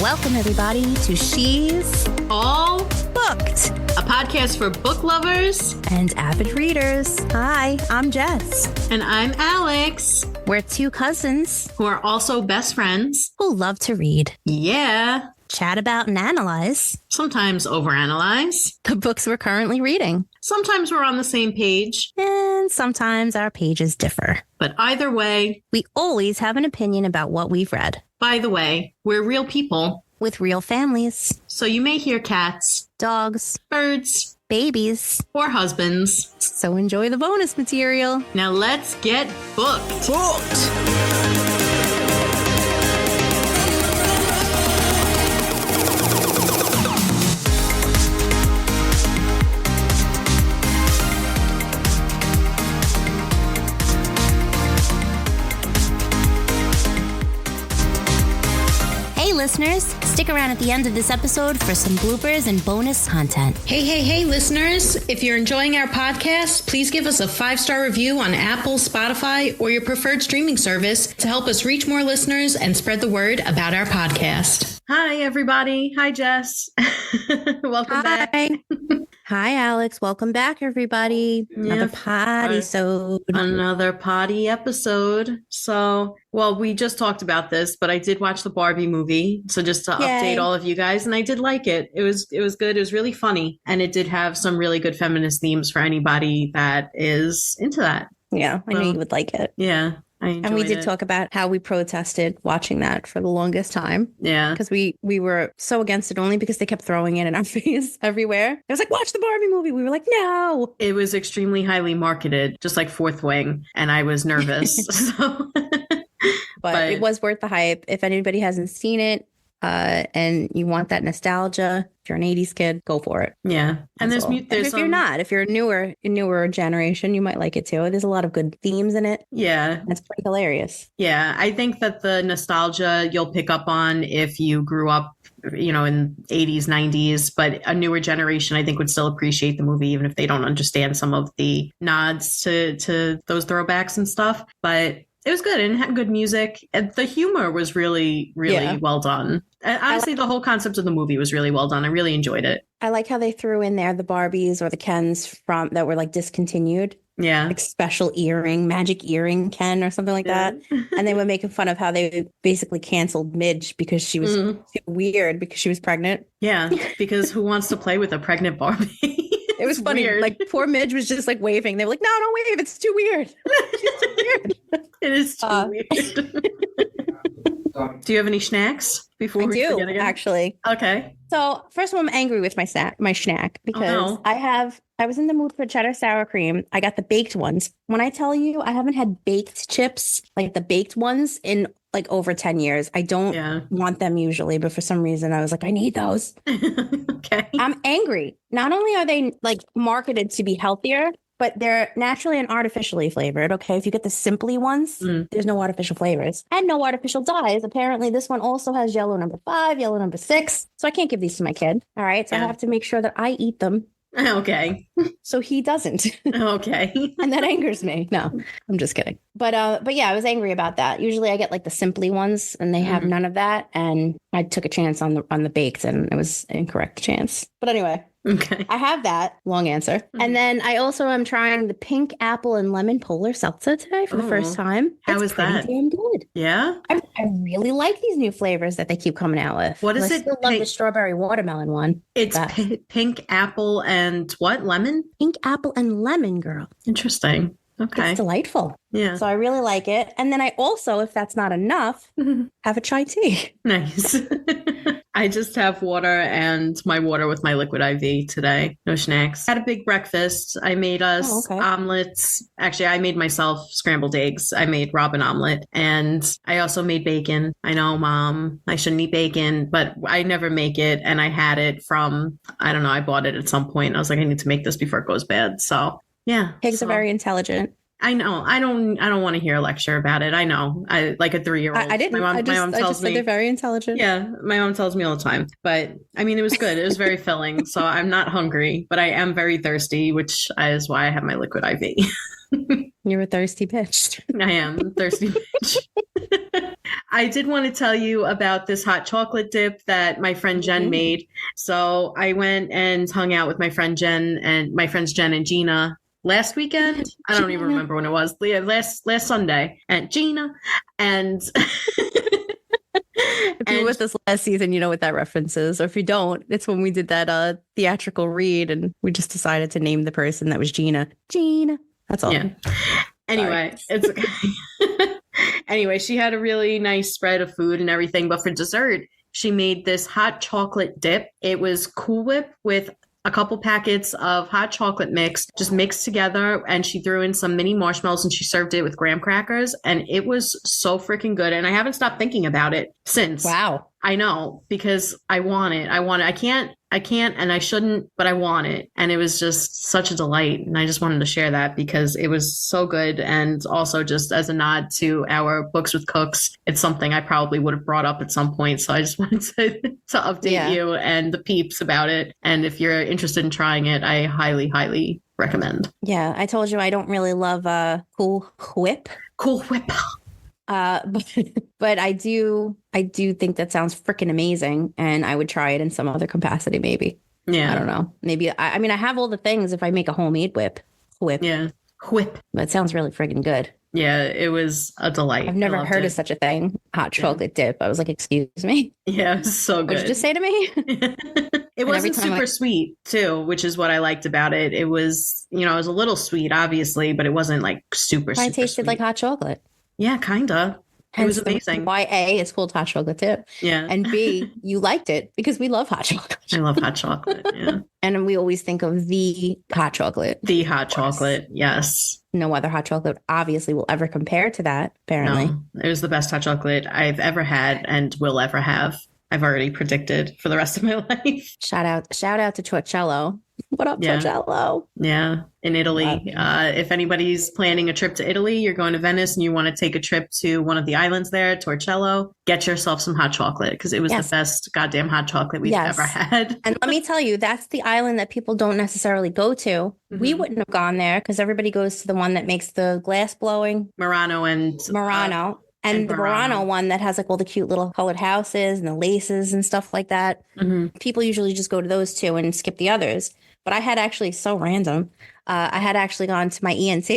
Welcome, everybody, to She's All Booked, a podcast for book lovers and avid readers. Hi, I'm Jess. And I'm Alex. We're two cousins Who are also best friends. who love to read, Yeah. chat about, and analyze Sometimes overanalyze. the books we're currently reading. Sometimes we're on the same page. And sometimes our pages differ. But either way, We always have an opinion about what we've read, by the way, we're real people. with real families, So you may hear cats, dogs, birds, babies. or husbands. So enjoy the bonus material. Now let's get booked. Hey, listeners, stick around at the end of this episode for some bloopers and bonus content. Hey, listeners. If you're enjoying our podcast, please give us a 5-star review on Apple, Spotify, or your preferred streaming service to help us reach more listeners and spread the word about our podcast. Hi, everybody. Hi, Jess. Welcome back. Hi, Alex. Welcome back, everybody. Another Poddy'sode. Another potty episode. So, well, we just talked about this, but I did watch the Barbie movie. So just to update all of you guys, and I did like it. It was good. It was really funny. And it did have some really good feminist themes for anybody that is into that. Yeah, I knew you would like it. Yeah. And we did talk about how we protested watching that for the longest time. Yeah. Because we were so against it only because they kept throwing it in our face everywhere. It was like, watch the Barbie movie. We were like, no. It was extremely highly marketed, just like Fourth Wing. And I was nervous. So. But it was worth the hype. If anybody hasn't seen it and you want that nostalgia, if you're an 80s kid, go for it. Yeah. And there's if you're not, if you're a newer generation, you might like it too. There's a lot of good themes in it. Yeah. It's pretty hilarious. Yeah. I think that the nostalgia you'll pick up on if you grew up, in 80s, 90s, but a newer generation, I think, would still appreciate the movie, even if they don't understand some of the nods to those throwbacks and stuff. But it was good and had good music. And the humor was really, really well done. And honestly, the whole concept of the movie was really well done. I really enjoyed it. I like how they threw in there the Barbies or the Kens that were like discontinued. Yeah. Like special magic earring Ken or something like that. And they were making fun of how they basically canceled Midge because she was too weird because she was pregnant. Yeah. Because who wants to play with a pregnant Barbie? It was funny. Weird. Like poor Midge was just like waving. They were like, no, don't wave. It's too weird. She's too weird. It is too weird. Do you have any snacks before we forget again? Actually. Okay. So first of all, I'm angry with my schnack because I was in the mood for cheddar sour cream. I got the baked ones. When I tell you I haven't had baked chips, like the baked ones, in like over 10 years. I don't want them usually, but for some reason I was like, I need those. Okay. I'm angry. Not only are they like marketed to be healthier, but they're naturally and artificially flavored. Okay. If you get the Simply ones, there's no artificial flavors and no artificial dyes. Apparently this one also has yellow number 5, yellow number 6. So I can't give these to my kid. All right. So I have to make sure that I eat them. Okay. So he doesn't. Okay. And that angers me. No, I'm just kidding. But yeah, I was angry about that. Usually I get like the Simply ones and they have none of that. And I took a chance on the baked and it was an incorrect chance. But anyway. Okay. I have that. Long answer. And then I also am trying the pink apple and lemon polar seltzer today for the first time. How is that? Damn good. Yeah. I really like these new flavors that they keep coming out with. What is I it? still love the strawberry watermelon one. It's pink apple and what? Lemon? Pink apple and lemon, girl. Interesting. Okay. It's delightful. Yeah. So I really like it. And then I also, if that's not enough, have a chai tea. Nice. I just have water and my water with my liquid IV today. No snacks. Had a big breakfast. I made us omelets. Actually, I made myself scrambled eggs. I made Robin omelet and I also made bacon. I know, Mom, I shouldn't eat bacon, but I never make it. And I had it from, I don't know, I bought it at some point. I was like, I need to make this before it goes bad. So yeah. Pigs are very intelligent. I know. I don't want to hear a lecture about it. I know. I like a 3-year-old. I didn't. My mom tells me they're very intelligent. Yeah, my mom tells me all the time. But I mean, it was good. It was very filling. So I'm not hungry, but I am very thirsty, which is why I have my liquid IV. You're a thirsty bitch. I am a thirsty bitch. I did want to tell you about this hot chocolate dip that my friend Jen made. So I went and hung out with my friends Jen and Gina last weekend. I don't even remember when it was. Last Sunday. And Gina and if you were with us last season, you know what that reference is. Or if you don't, it's when we did that theatrical read and we just decided to name the person that was Gina. Gina. That's all. Yeah. Anyway, it's okay. Anyway, she had a really nice spread of food and everything. But for dessert, she made this hot chocolate dip. It was Cool Whip with a couple packets of hot chocolate mix, just mixed together. And she threw in some mini marshmallows and she served it with graham crackers. And it was so freaking good. And I haven't stopped thinking about it since. Wow. I know, because I want it. I can't and I shouldn't, but I want it. And it was just such a delight. And I just wanted to share that because it was so good. And also just as a nod to our Books with Cooks, it's something I probably would have brought up at some point. So I just wanted to update you and the peeps about it. And if you're interested in trying it, I highly, highly recommend. Yeah, I told you I don't really love Cool Whip. Cool Whip. But I do think that sounds freaking amazing, and I would try it in some other capacity, maybe. Yeah, I don't know. Maybe I mean I have all the things if I make a homemade whip. Yeah, whip. But it sounds really freaking good. Yeah, it was a delight. I've never heard of such a thing. Hot chocolate dip. I was like, excuse me. Yeah, it was so good. What did you just say to me? It wasn't super sweet too, which is what I liked about it. It was, it was a little sweet, obviously, but it wasn't like super. I tasted like hot chocolate. Yeah, kinda. It was amazing. Why A, it's called hot chocolate dip. Yeah. And B, you liked it because we love hot chocolate. I love hot chocolate. Yeah. And we always think of the hot chocolate. The hot chocolate. Yes. No other hot chocolate obviously will ever compare to that, apparently. No, it was the best hot chocolate I've ever had and will ever have. I've already predicted for the rest of my life. Shout out to Torcello. What up, Torcello? Yeah, in Italy. If anybody's planning a trip to Italy, you're going to Venice and you want to take a trip to one of the islands there, Torcello, get yourself some hot chocolate because it was the best goddamn hot chocolate we've ever had. And let me tell you, that's the island that people don't necessarily go to. Mm-hmm. We wouldn't have gone there because everybody goes to the one that makes the glass blowing. Murano. And the Murano one that has like all the cute little colored houses and the laces and stuff like that. Mm-hmm. People usually just go to those two and skip the others. But I had actually, so random, I had actually gone to my ENT,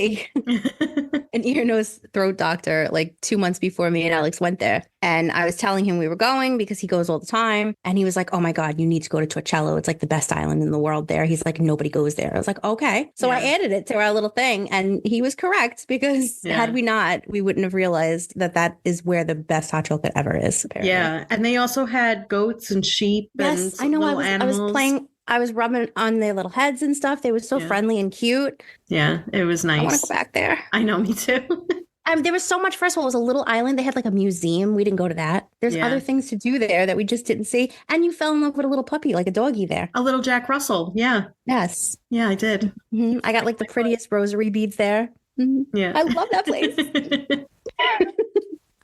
an ear, nose, throat doctor, like 2 months before me and Alex went there. And I was telling him we were going because he goes all the time. And he was like, oh my God, you need to go to Torcello. It's like the best island in the world there. He's like, nobody goes there. I was like, okay. So I added it to our little thing. And he was correct because had we not, we wouldn't have realized that that is where the best hot chocolate ever is. Apparently. Yeah. And they also had goats and sheep and I know. little animals. I was rubbing on their little heads and stuff. They were so friendly and cute. Yeah, it was nice. I want to go back there. I know, me too. There was so much. First of all, it was a little island. They had like a museum. We didn't go to that. There's other things to do there that we just didn't see. And you fell in love with a little puppy, like a doggy there. A little Jack Russell. Yeah. Yes. Yeah, I did. Mm-hmm. I got like the prettiest rosary beads there. Mm-hmm. Yeah. I love that place.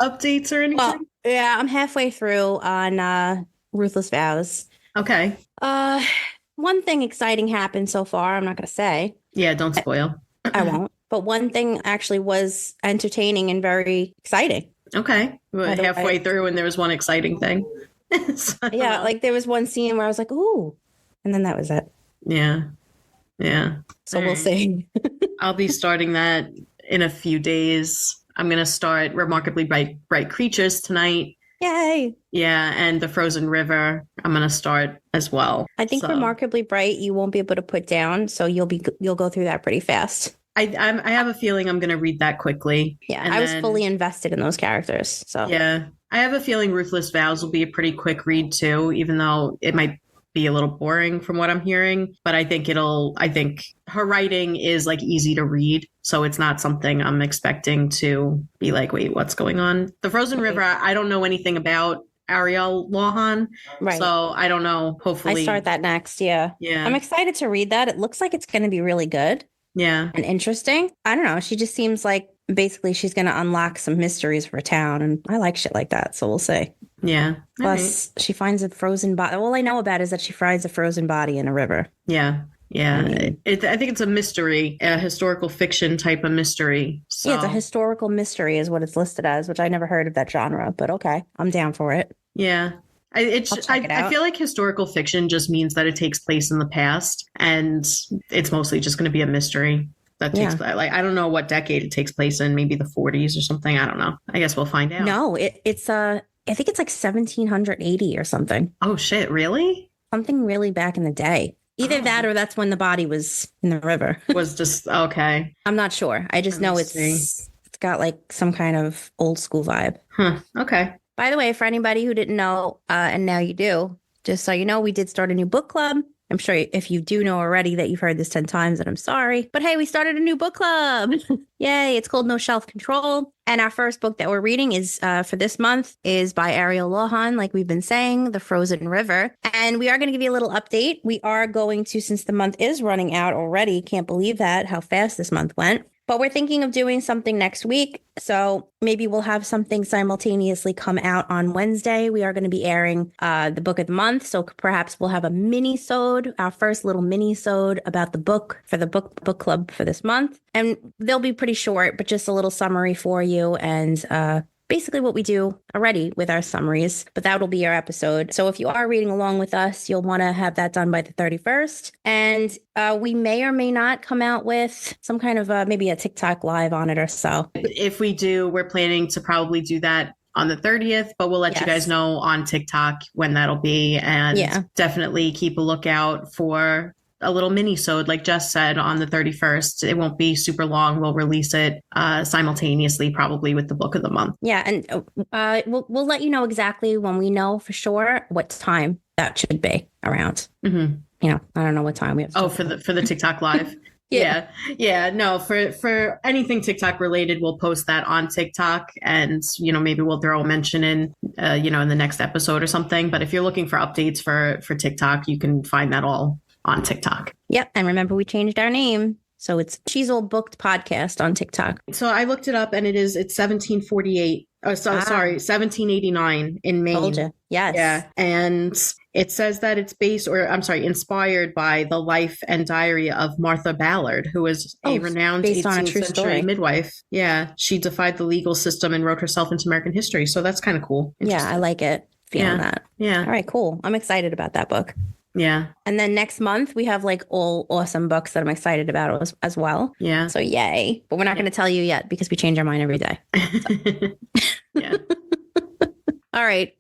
Updates or anything? Well, yeah, I'm halfway through on Ruthless Vows. Okay. One thing exciting happened so far. I'm not going to say. Yeah, don't spoil. I won't. But one thing actually was entertaining and very exciting. Okay. Halfway through and there was one exciting thing. Yeah, like there was one scene where I was like, ooh. And then that was it. Yeah. Yeah. So we'll see. I'll be starting that in a few days. I'm going to start Remarkably Bright Creatures tonight. Yay. Yeah, and The Frozen River, I'm going to start as well. I think Remarkably Bright, you won't be able to put down, so you'll go through that pretty fast. I have a feeling I'm going to read that quickly. Yeah, I was fully invested in those characters. So yeah, I have a feeling Ruthless Vows will be a pretty quick read too, even though it might be a little boring from what I'm hearing. But I think her writing is like easy to read. So it's not something I'm expecting to be like, wait, what's going on? The Frozen River, I don't know anything about Ariel Lawhan. Right. So I don't know. Hopefully. I start that next. Yeah. Yeah. I'm excited to read that. It looks like it's going to be really good. Yeah. And interesting. I don't know. She just seems like basically she's going to unlock some mysteries for town. And I like shit like that. So we'll see. Yeah. Plus, she finds a frozen body. All I know about is that she finds a frozen body in a river. Yeah. Yeah, I think it's a mystery, a historical fiction type of mystery. So. Yeah, it's a historical mystery is what it's listed as, which I never heard of that genre, but okay, I'm down for it. Yeah. I feel like historical fiction just means that it takes place in the past, and it's mostly just going to be a mystery that takes place. Like, I don't know what decade it takes place in, maybe the 40s or something. I don't know. I guess we'll find out. No, it's I think it's like 1780 or something. Oh shit, really? Something really back in the day. Either that or that's when the body was in the river. Was just okay. I'm not sure. I just know it's got like some kind of old school vibe. Huh. Okay. By the way, for anybody who didn't know, and now you do, just so you know, we did start a new book club. I'm sure if you do know already that you've heard this 10 times, and I'm sorry. But hey, we started a new book club. Yay. It's called No Shelf Control. And our first book that we're reading is for this month is by Ariel Lohan, like we've been saying, The Frozen River. And we are going to give you a little update. We are going to, since the month is running out already, can't believe that, how fast this month went. But we're thinking of doing something next week. So maybe we'll have something simultaneously come out on Wednesday. We are going to be airing the book of the month. So perhaps we'll have a mini-sode, our first little mini-sode about the book for the book club for this month. And they'll be pretty short, but just a little summary for you. And basically what we do already with our summaries, but that'll be our episode. So if you are reading along with us, you'll want to have that done by the 31st. And we may or may not come out with some kind of maybe a TikTok live on it or so. If we do, we're planning to probably do that on the 30th, but we'll let you guys know on TikTok when that'll be. And definitely keep a lookout for a little mini-sode, like Jess said, on the 31st. It won't be super long. We'll release it simultaneously, probably with the book of the month. Yeah, and we'll let you know exactly when we know for sure what time that should be around. Mm-hmm. You know, I don't know what time we have. For the TikTok live. Yeah. No, for anything TikTok related, we'll post that on TikTok, and maybe we'll throw a mention in in the next episode or something. But if you're looking for updates for TikTok, you can find that all on TikTok. Yep. And remember, we changed our name. So it's She's All Booked Podcast on TikTok. So I looked it up and it's 1748. Oh, sorry, 1789 in Maine. Told you. Yes. Yeah. And it says that it's inspired by the life and diary of Martha Ballard, who was a renowned 18th century midwife. Yeah. She defied the legal system and wrote herself into American history. So that's kind of cool. Yeah, I like it. Feeling that. Yeah. All right, cool. I'm excited about that book. Yeah. And then next month we have like all awesome books that I'm excited about as well. Yeah. So yay. But we're not going to tell you yet because we change our mind every day. Yeah. All right.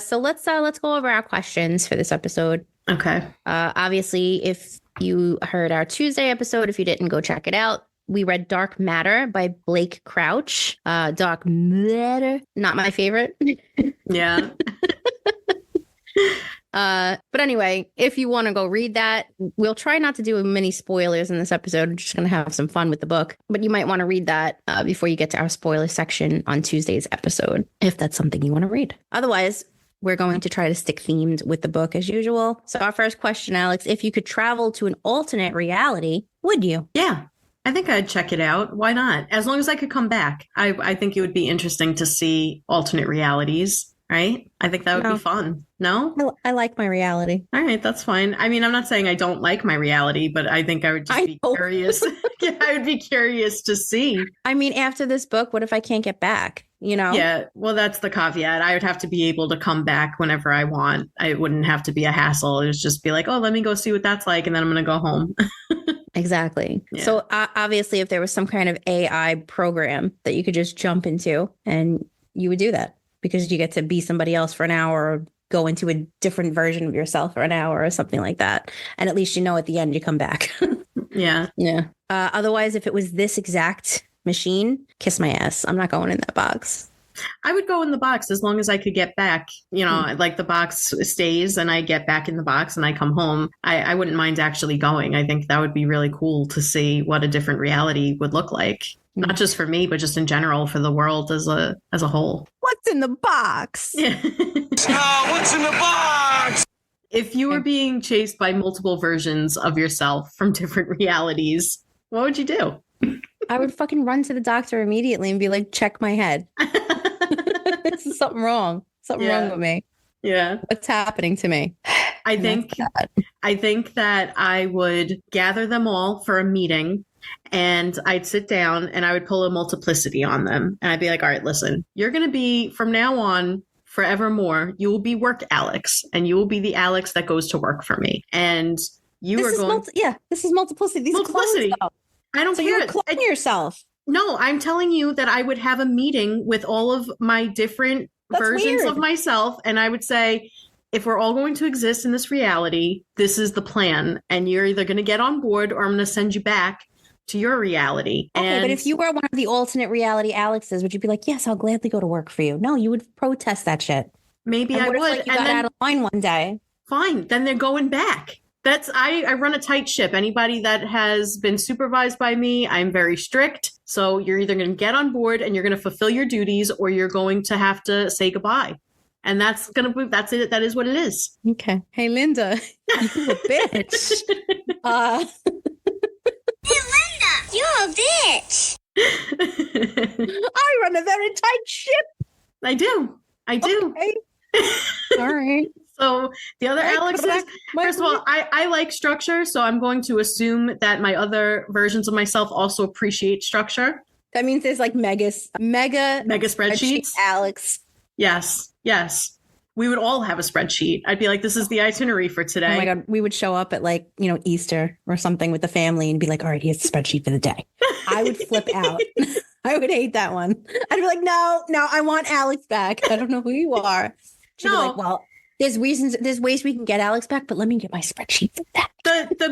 So let's go over our questions for this episode. Okay. Obviously, if you heard our Tuesday episode, if you didn't, go check it out. We read Dark Matter by Blake Crouch. Dark Matter, not my favorite. Yeah. But anyway, if you want to go read that, we'll try not to do many spoilers in this episode. We're just going to have some fun with the book. But you might want to read that before you get to our spoiler section on Tuesday's episode, if that's something you want to read. Otherwise, we're going to try to stick themed with the book as usual. So our first question, Alex, if you could travel to an alternate reality, would you? Yeah. I think I'd check it out. Why not? As long as I could come back. I think it would be interesting to see alternate realities. Right? I think that would be fun. No? I like my reality. All right, that's fine. I mean, I'm not saying I don't like my reality, but I think I would just be curious. Yeah, I would be curious to see. I mean, after this book, what if I can't get back? Yeah, well, that's the caveat. I would have to be able to come back whenever I want. It wouldn't have to be a hassle. It would just be like, oh, let me go see what that's like, and then I'm going to go home. Exactly. Yeah. So obviously, if there was some kind of AI program that you could just jump into, and you would do that. Because you get to be somebody else for an hour or go into a different version of yourself for an hour or something like that. And at least at the end you come back. Yeah. Yeah. Otherwise, if it was this exact machine, kiss my ass. I'm not going in that box. I would go in the box as long as I could get back. Like the box stays and I get back in the box and I come home. I wouldn't mind actually going. I think that would be really cool to see what a different reality would look like. Not just for me, but just in general for the world as a whole. What's in the box? Yeah. What's in the box? If you were being chased by multiple versions of yourself from different realities, what would you do? I would fucking run to the doctor immediately and be like, check my head. This is something wrong. Something wrong with me. Yeah. What's happening to me? I think that I would gather them all for a meeting, and I'd sit down and I would pull a multiplicity on them. And I'd be like, all right, listen, you're going to be from now on forevermore, you will be work Alex, and you will be the Alex that goes to work for me. And you are going. This is multiplicity. These multiplicity. I don't care. You're cloning yourself. No, I'm telling you that I would have a meeting with all of my different versions of myself. And I would say, if we're all going to exist in this reality, this is the plan. And you're either going to get on board or I'm going to send you back to your reality. Okay, but if you were one of the alternate reality Alexes, would you be like, yes, I'll gladly go to work for you? No, you would protest that shit. Maybe I would. Like, you got out of line one day. Fine. Then they're going back. I run a tight ship. Anybody that has been supervised by me, I'm very strict. So you're either going to get on board and you're going to fulfill your duties, or you're going to have to say goodbye. And that's it. That is what it is. Okay. Hey, Linda, you a bitch. Hey, Linda, you're a bitch. I run a very tight ship. I do. Okay. All right. So the other Alex is, first of all, I like structure. So I'm going to assume that my other versions of myself also appreciate structure. That means there's like mega spreadsheets. Alex. Yes. We would all have a spreadsheet. I'd be like, this is the itinerary for today. Oh my God. We would show up at like, Easter or something with the family and be like, all right, here's the spreadsheet for the day. I would flip out. I would hate that one. I'd be like, no, I want Alex back. I don't know who you are. She'd be like, well, there's ways we can get Alex back, but let me get my spreadsheet for that. The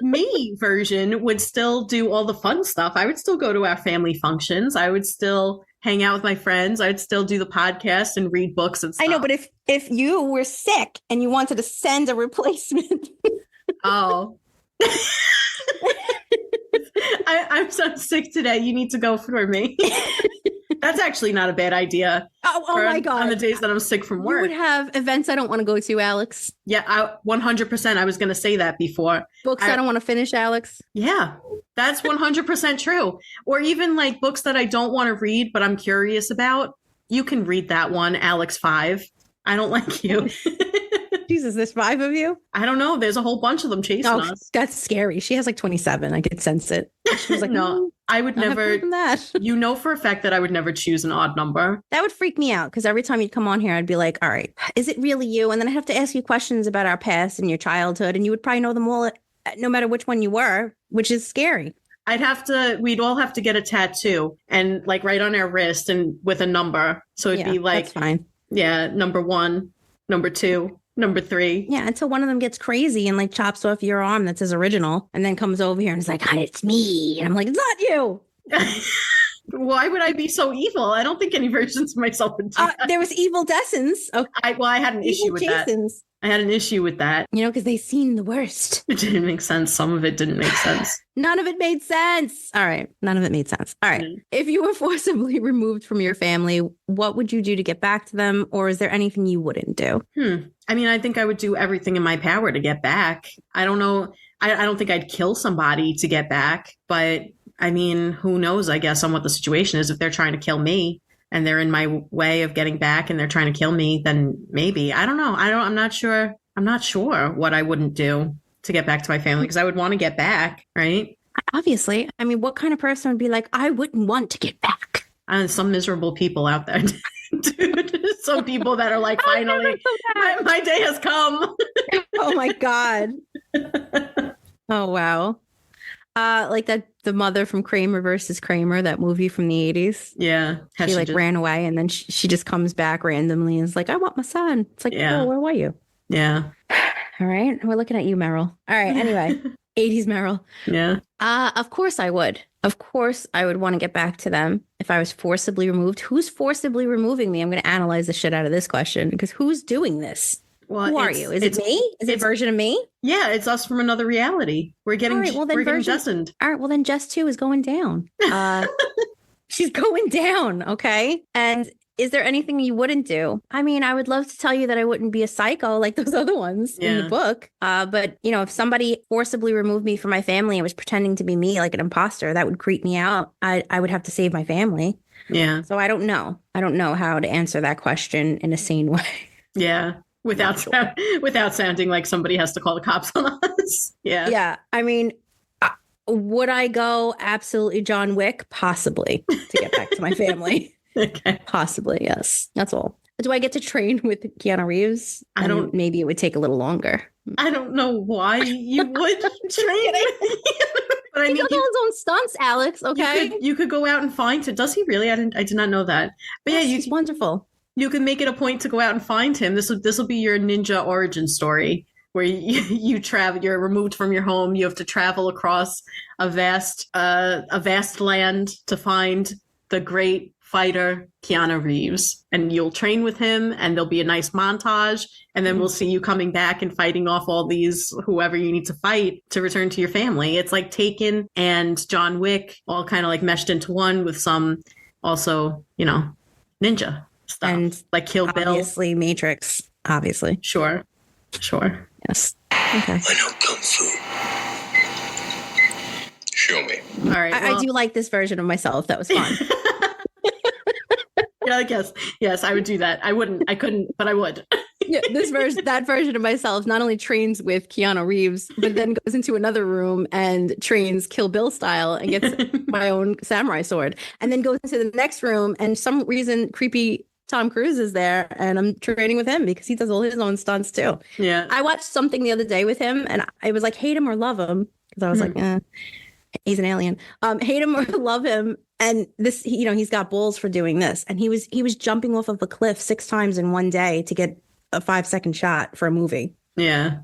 me version would still do all the fun stuff. I would still go to our family functions. I would still hang out with my friends. I would still do the podcast and read books and stuff. I know, but if you were sick and you wanted to send a replacement. Oh. I'm so sick today. You need to go for me. That's actually not a bad idea. Oh my God. On the days that I'm sick from work. You would have events I don't want to go to, Alex. Yeah, 100%. I was going to say that before. Books I don't want to finish, Alex. Yeah, that's 100% true. Or even like books that I don't want to read, but I'm curious about. You can read that one, Alex 5. I don't like you. Jesus, there's 5 of you? I don't know. There's a whole bunch of them chasing us. That's scary. She has like 27. I could sense it. She was like, no, I would never. That. You know for a fact that I would never choose an odd number. That would freak me out because every time you'd come on here, I'd be like, all right, is it really you? And then I have to ask you questions about our past and your childhood. And you would probably know them all, no matter which one you were, which is scary. We'd all have to get a tattoo and like right on our wrist and with a number. So it'd be like, that's fine. Yeah, number 1, number 2. Number 3. Yeah, until one of them gets crazy and like chops off your arm that's his original and then comes over here and is like, hi, it's me. And I'm like, it's not you. Why would I be so evil? I don't think any versions of myself would do that. There was evil Dessons. Okay. I had an issue with Jasons. that. I had an issue with that. Because they seen the worst. It didn't make sense. Some of it didn't make sense. None of it made sense. All right. None of it made sense. All right. If you were forcibly removed from your family, what would you do to get back to them? Or is there anything you wouldn't do? I mean, I think I would do everything in my power to get back. I don't know. I don't think I'd kill somebody to get back. But I mean, who knows, I guess, on what the situation is. If they're trying to kill me and they're in my way of getting back and they're trying to kill me, then maybe. I don't know. I'm not sure. I'm not sure what I wouldn't do to get back to my family because I would want to get back, right? Obviously. I mean, what kind of person would be like, I wouldn't want to get back? Some miserable people out there. Dude, some people that are like, finally, my day has come. Oh my God. Oh, wow. Like the mother from Kramer versus Kramer, that movie from the 80s. Yeah. She like ran away and then she just comes back randomly and is like, I want my son. It's like, oh, where were you? Yeah. All right. We're looking at you, Meryl. All right. Anyway, 80s Meryl. Yeah. Of course I would. Of course I would want to get back to them if I was forcibly removed. Who's forcibly removing me? I'm going to analyze the shit out of this question because who's doing this? Well, who are you? Is it me? Is it a version of me? Yeah, it's us from another reality. We're getting Jessed. All right, well then Jess 2 is going down. She's going down, okay? And is there anything you wouldn't do? I mean, I would love to tell you that I wouldn't be a psycho like those other ones in the book. But, if somebody forcibly removed me from my family and was pretending to be me like an imposter, that would creep me out. I would have to save my family. Yeah. So I don't know. I don't know how to answer that question in a sane way. Yeah. without sounding like somebody has to call the cops on us. Yeah. Yeah. I mean, would I go absolutely John Wick? Possibly, to get back to my family. Okay. Possibly, yes. That's all. Do I get to train with Keanu Reeves? Maybe it would take a little longer. I don't know why you would train. But he does all his own stunts, Alex. Okay. You could go out and find him. Does he really? I did not know that. But yes, he's wonderful. You can make it a point to go out and find him. This will be your ninja origin story, where you travel. You're removed from your home. You have to travel across a vast land to find the great fighter Keanu Reeves, and you'll train with him, and there'll be a nice montage, and then we'll see you coming back and fighting off all these whoever you need to fight to return to your family. It's like Taken and John Wick all kind of like meshed into one, with some also, ninja stuff, and like Kill Bill, obviously Matrix, obviously. Sure. Yes. Okay. I know kung fu. Show me. All right. I do like this version of myself. That was fun. Yeah, I guess. Yes, I would do that. I couldn't, but I would. Yeah, that version of myself not only trains with Keanu Reeves, but then goes into another room and trains Kill Bill style and gets my own samurai sword, and then goes into the next room, and some reason creepy Tom Cruise is there, and I'm training with him because he does all his own stunts too. Yeah. I watched something the other day with him, and I was like, hate him or love him, because I was like, he's an alien. Hate him or love him. And this, he's got balls for doing this. And he was jumping off of a cliff 6 times in one day to get a 5-second shot for a movie. Yeah.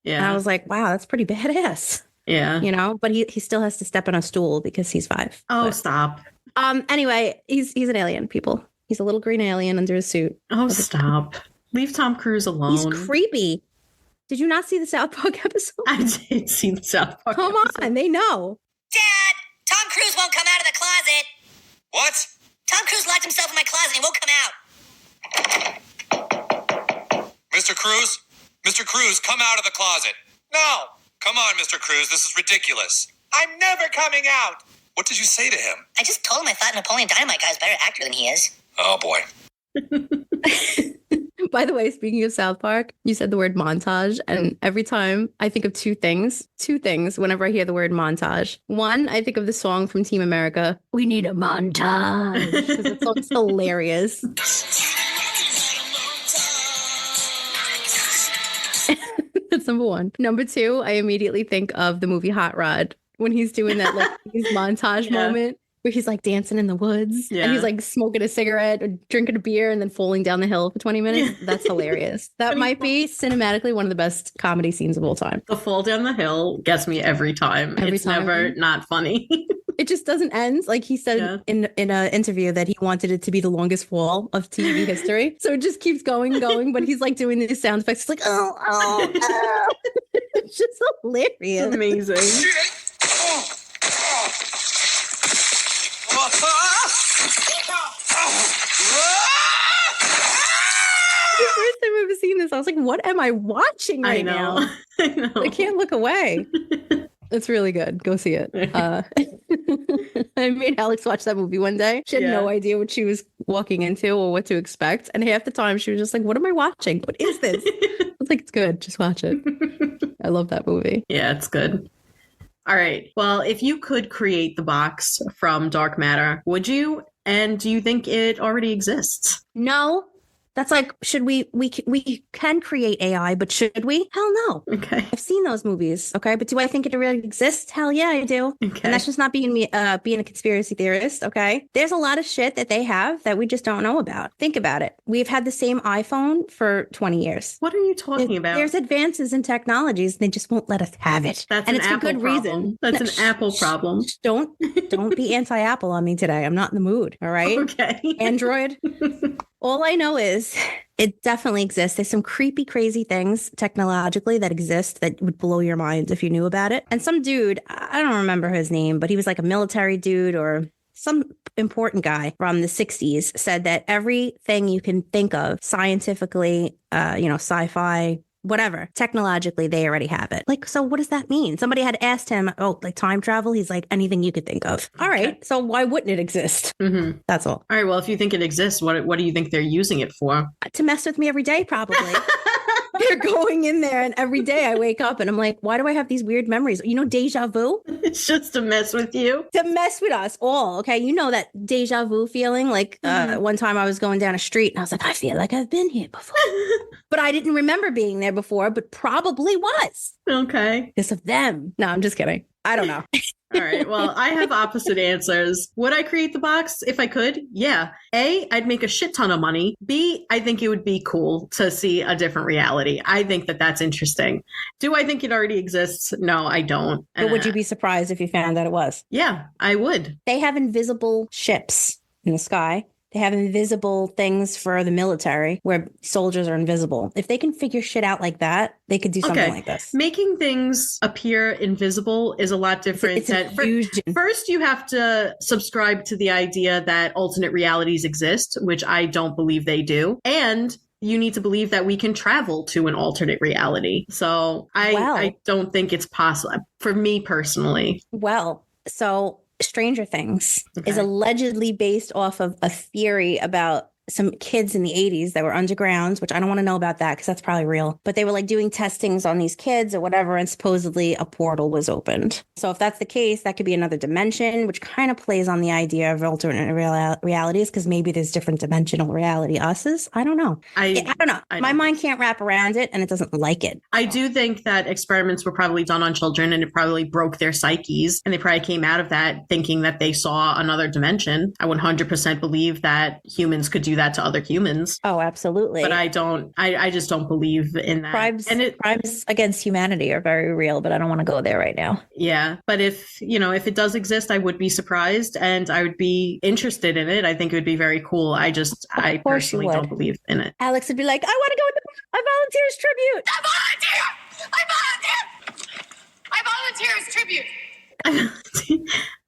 Yeah. And I was like, wow, that's pretty badass. Yeah. But he still has to step on a stool because he's 5. Oh, stop. Anyway, he's an alien, people. He's a little green alien under a suit. Oh, stop. Leave Tom Cruise alone. He's creepy. Did you not see the South Park episode? I did see the South Park Come episode. on, they know. Dad, Tom Cruise won't come out of the closet. What? Tom Cruise locked himself in my closet. He won't come out. Mr. Cruise? Mr. Cruise, come out of the closet. No. Come on, Mr. Cruise. This is ridiculous. I'm never coming out. What did you say to him? I just told him I thought Napoleon Dynamite Guy is a better actor than he is. Oh, boy. By the way, speaking of South Park, you said the word montage, and every time I think of two things whenever I hear the word montage. One, I think of the song from Team America, "We Need a Montage," because that song's hilarious. That's number one. Number two, I immediately think of the movie Hot Rod, when he's doing that like his montage moment where he's like dancing in the woods and he's like smoking a cigarette or drinking a beer and then falling down the hill for 20 minutes. That's hilarious. That might be cinematically one of the best comedy scenes of all time. The fall down the hill gets me every time. It's never not funny. It just doesn't end. Like he said in an interview that he wanted it to be the longest fall of TV history. So it just keeps going, but he's like doing these sound effects. It's like, oh. It's just hilarious. It's amazing. The first time I've ever seen this, I was like, what am I watching right now? I know. I can't look away. It's really good. Go see it. I made Alex watch that movie one day. She had no idea what she was walking into or what to expect. And half the time she was just like, what am I watching? What is this? I was like, it's good. Just watch it. I love that movie. Yeah, it's good. All right. Well, if you could create the box from dark matter, would you? And do you think it already exists? No. That's like, should we can create AI, but should we? Hell no. Okay. I've seen those movies. Okay. But do I think it really exists? Hell yeah, I do. Okay. And that's just not being a conspiracy theorist. Okay. There's a lot of shit that they have that we just don't know about. Think about it. We've had the same iPhone for 20 years. What are you talking about? There's advances in technologies. They just won't let us have it. That's and an it's Apple for good problem. reason. That's an Apple problem. Don't be anti-Apple on me today. I'm not in the mood. All right. Okay. Android. All I know is it definitely exists. There's some creepy, crazy things technologically that exist that would blow your mind if you knew about it. And some dude, I don't remember his name, but he was like a military dude or some important guy from the 60s, said that everything you can think of scientifically, sci-fi, whatever, technologically, they already have it. Like, so what does that mean? Somebody had asked him, like time travel? He's like, anything you could think of. All right. So why wouldn't it exist? Mm-hmm. That's all. All right. Well, if you think it exists, what do you think they're using it for? To mess with me every day, probably. They're going in there, and every day I wake up and I'm like, why do I have these weird memories? You know, deja vu? It's just to mess with you. To mess with us all, okay? You know that deja vu feeling? Like one time I was going down a street and I was like, I feel like I've been here before. But I didn't remember being there before, but probably was. Okay. Because of them. No, I'm just kidding. I don't know. All right. Well, I have opposite answers. Would I create the box if I could? Yeah. A, I'd make a shit ton of money. B, I think it would be cool to see a different reality. I think that that's interesting. Do I think it already exists? No, I don't. But would you be surprised if you found that it was? Yeah, I would. They have invisible ships in the sky. They have invisible things for the military where soldiers are invisible. If they can figure shit out like that, they could do something like this. Making things appear invisible is a lot different. It's an illusion. First, you have to subscribe to the idea that alternate realities exist, which I don't believe they do. And you need to believe that we can travel to an alternate reality. So I don't think it's possible for me personally. Well, so Stranger Things is allegedly based off of a theory about some kids in the 80s that were underground, which I don't want to know about that because that's probably real. But they were like doing testings on these kids or whatever, and supposedly a portal was opened. So if that's the case, that could be another dimension, which kind of plays on the idea of alternate realities because maybe there's different dimensional reality us's. I don't know. I don't know. My mind can't wrap around it and it doesn't like it. I do think that experiments were probably done on children and it probably broke their psyches and they probably came out of that thinking that they saw another dimension. I 100% believe that humans could do that to other humans. Oh, absolutely. But I just don't believe in that. Crimes against humanity are very real, but I don't want to go there right now. Yeah. But if it does exist, I would be surprised and I would be interested in it. I think it would be very cool. I personally don't believe in it. Alex would be like, I want to go with a volunteer's tribute. I volunteer as tribute.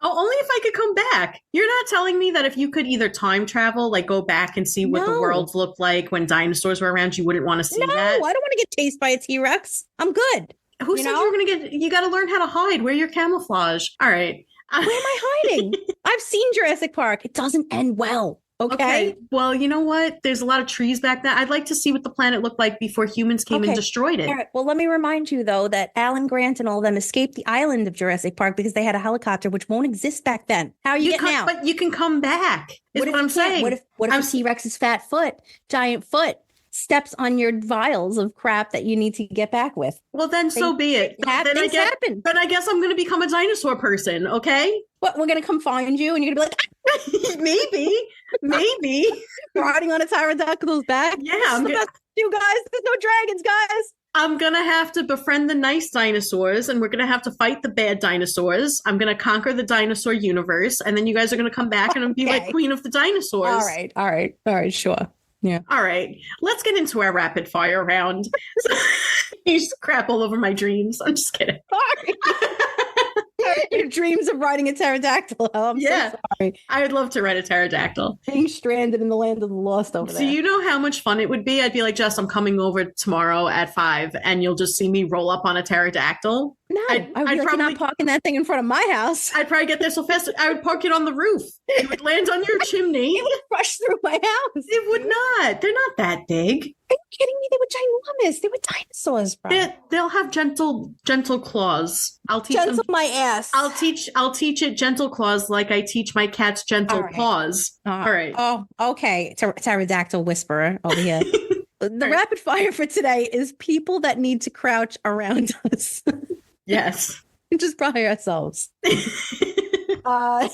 Oh, only if I could come back. You're not telling me that if you could either time travel, like go back and see what the world looked like when dinosaurs were around, you wouldn't want to see that? No, I don't want to get chased by a T-Rex. I'm good. Who said you were going to get, you got to learn how to hide, wear your camouflage. All right. Where am I hiding? I've seen Jurassic Park. It doesn't end well. Okay. Well, you know what? There's a lot of trees back there. I'd like to see what the planet looked like before humans came and destroyed it. All right. Well, let me remind you, though, that Alan Grant and all of them escaped the island of Jurassic Park because they had a helicopter, which won't exist back then. How are you getting out? But you can come back, is what I'm saying. What if T-Rex's fat foot, giant foot, steps on your vials of crap that you need to get back with? Well, then so be it. Things happen. But I guess I'm going to become a dinosaur person, okay? What, we're going to come find you and you're going to be like... Maybe. Riding on a pterodactyl's back? Yeah. You guys, there's no dragons, guys. I'm going to have to befriend the nice dinosaurs and we're going to have to fight the bad dinosaurs. I'm going to conquer the dinosaur universe and then you guys are going to come back and be like queen of the dinosaurs. All right, sure. Yeah. All right. Let's get into our rapid fire round. You just crap all over my dreams. I'm just kidding. Sorry. Your dreams of riding a pterodactyl. I'm so sorry. I would love to ride a pterodactyl. Being stranded in the land of the lost over there. So you know how much fun it would be? I'd be like, Jess, I'm coming over tomorrow at 5 and you'll just see me roll up on a pterrodactyl. No, I'd be like, you're not parking that thing in front of my house. I'd probably get there so fast, I would park it on the roof. It would land on your chimney. It would rush through my house. It would not. They're not that big. Are you kidding me? They were ginormous. They were dinosaurs, bro. They'll have gentle claws. I'll teach gentle them. My ass. I'll teach it gentle claws like I teach my cats gentle paws. All right. Oh, okay. Pterodactyl whisperer over here. The rapid fire for today is people that need to crouch around us. Yes. Just probably ourselves. I'm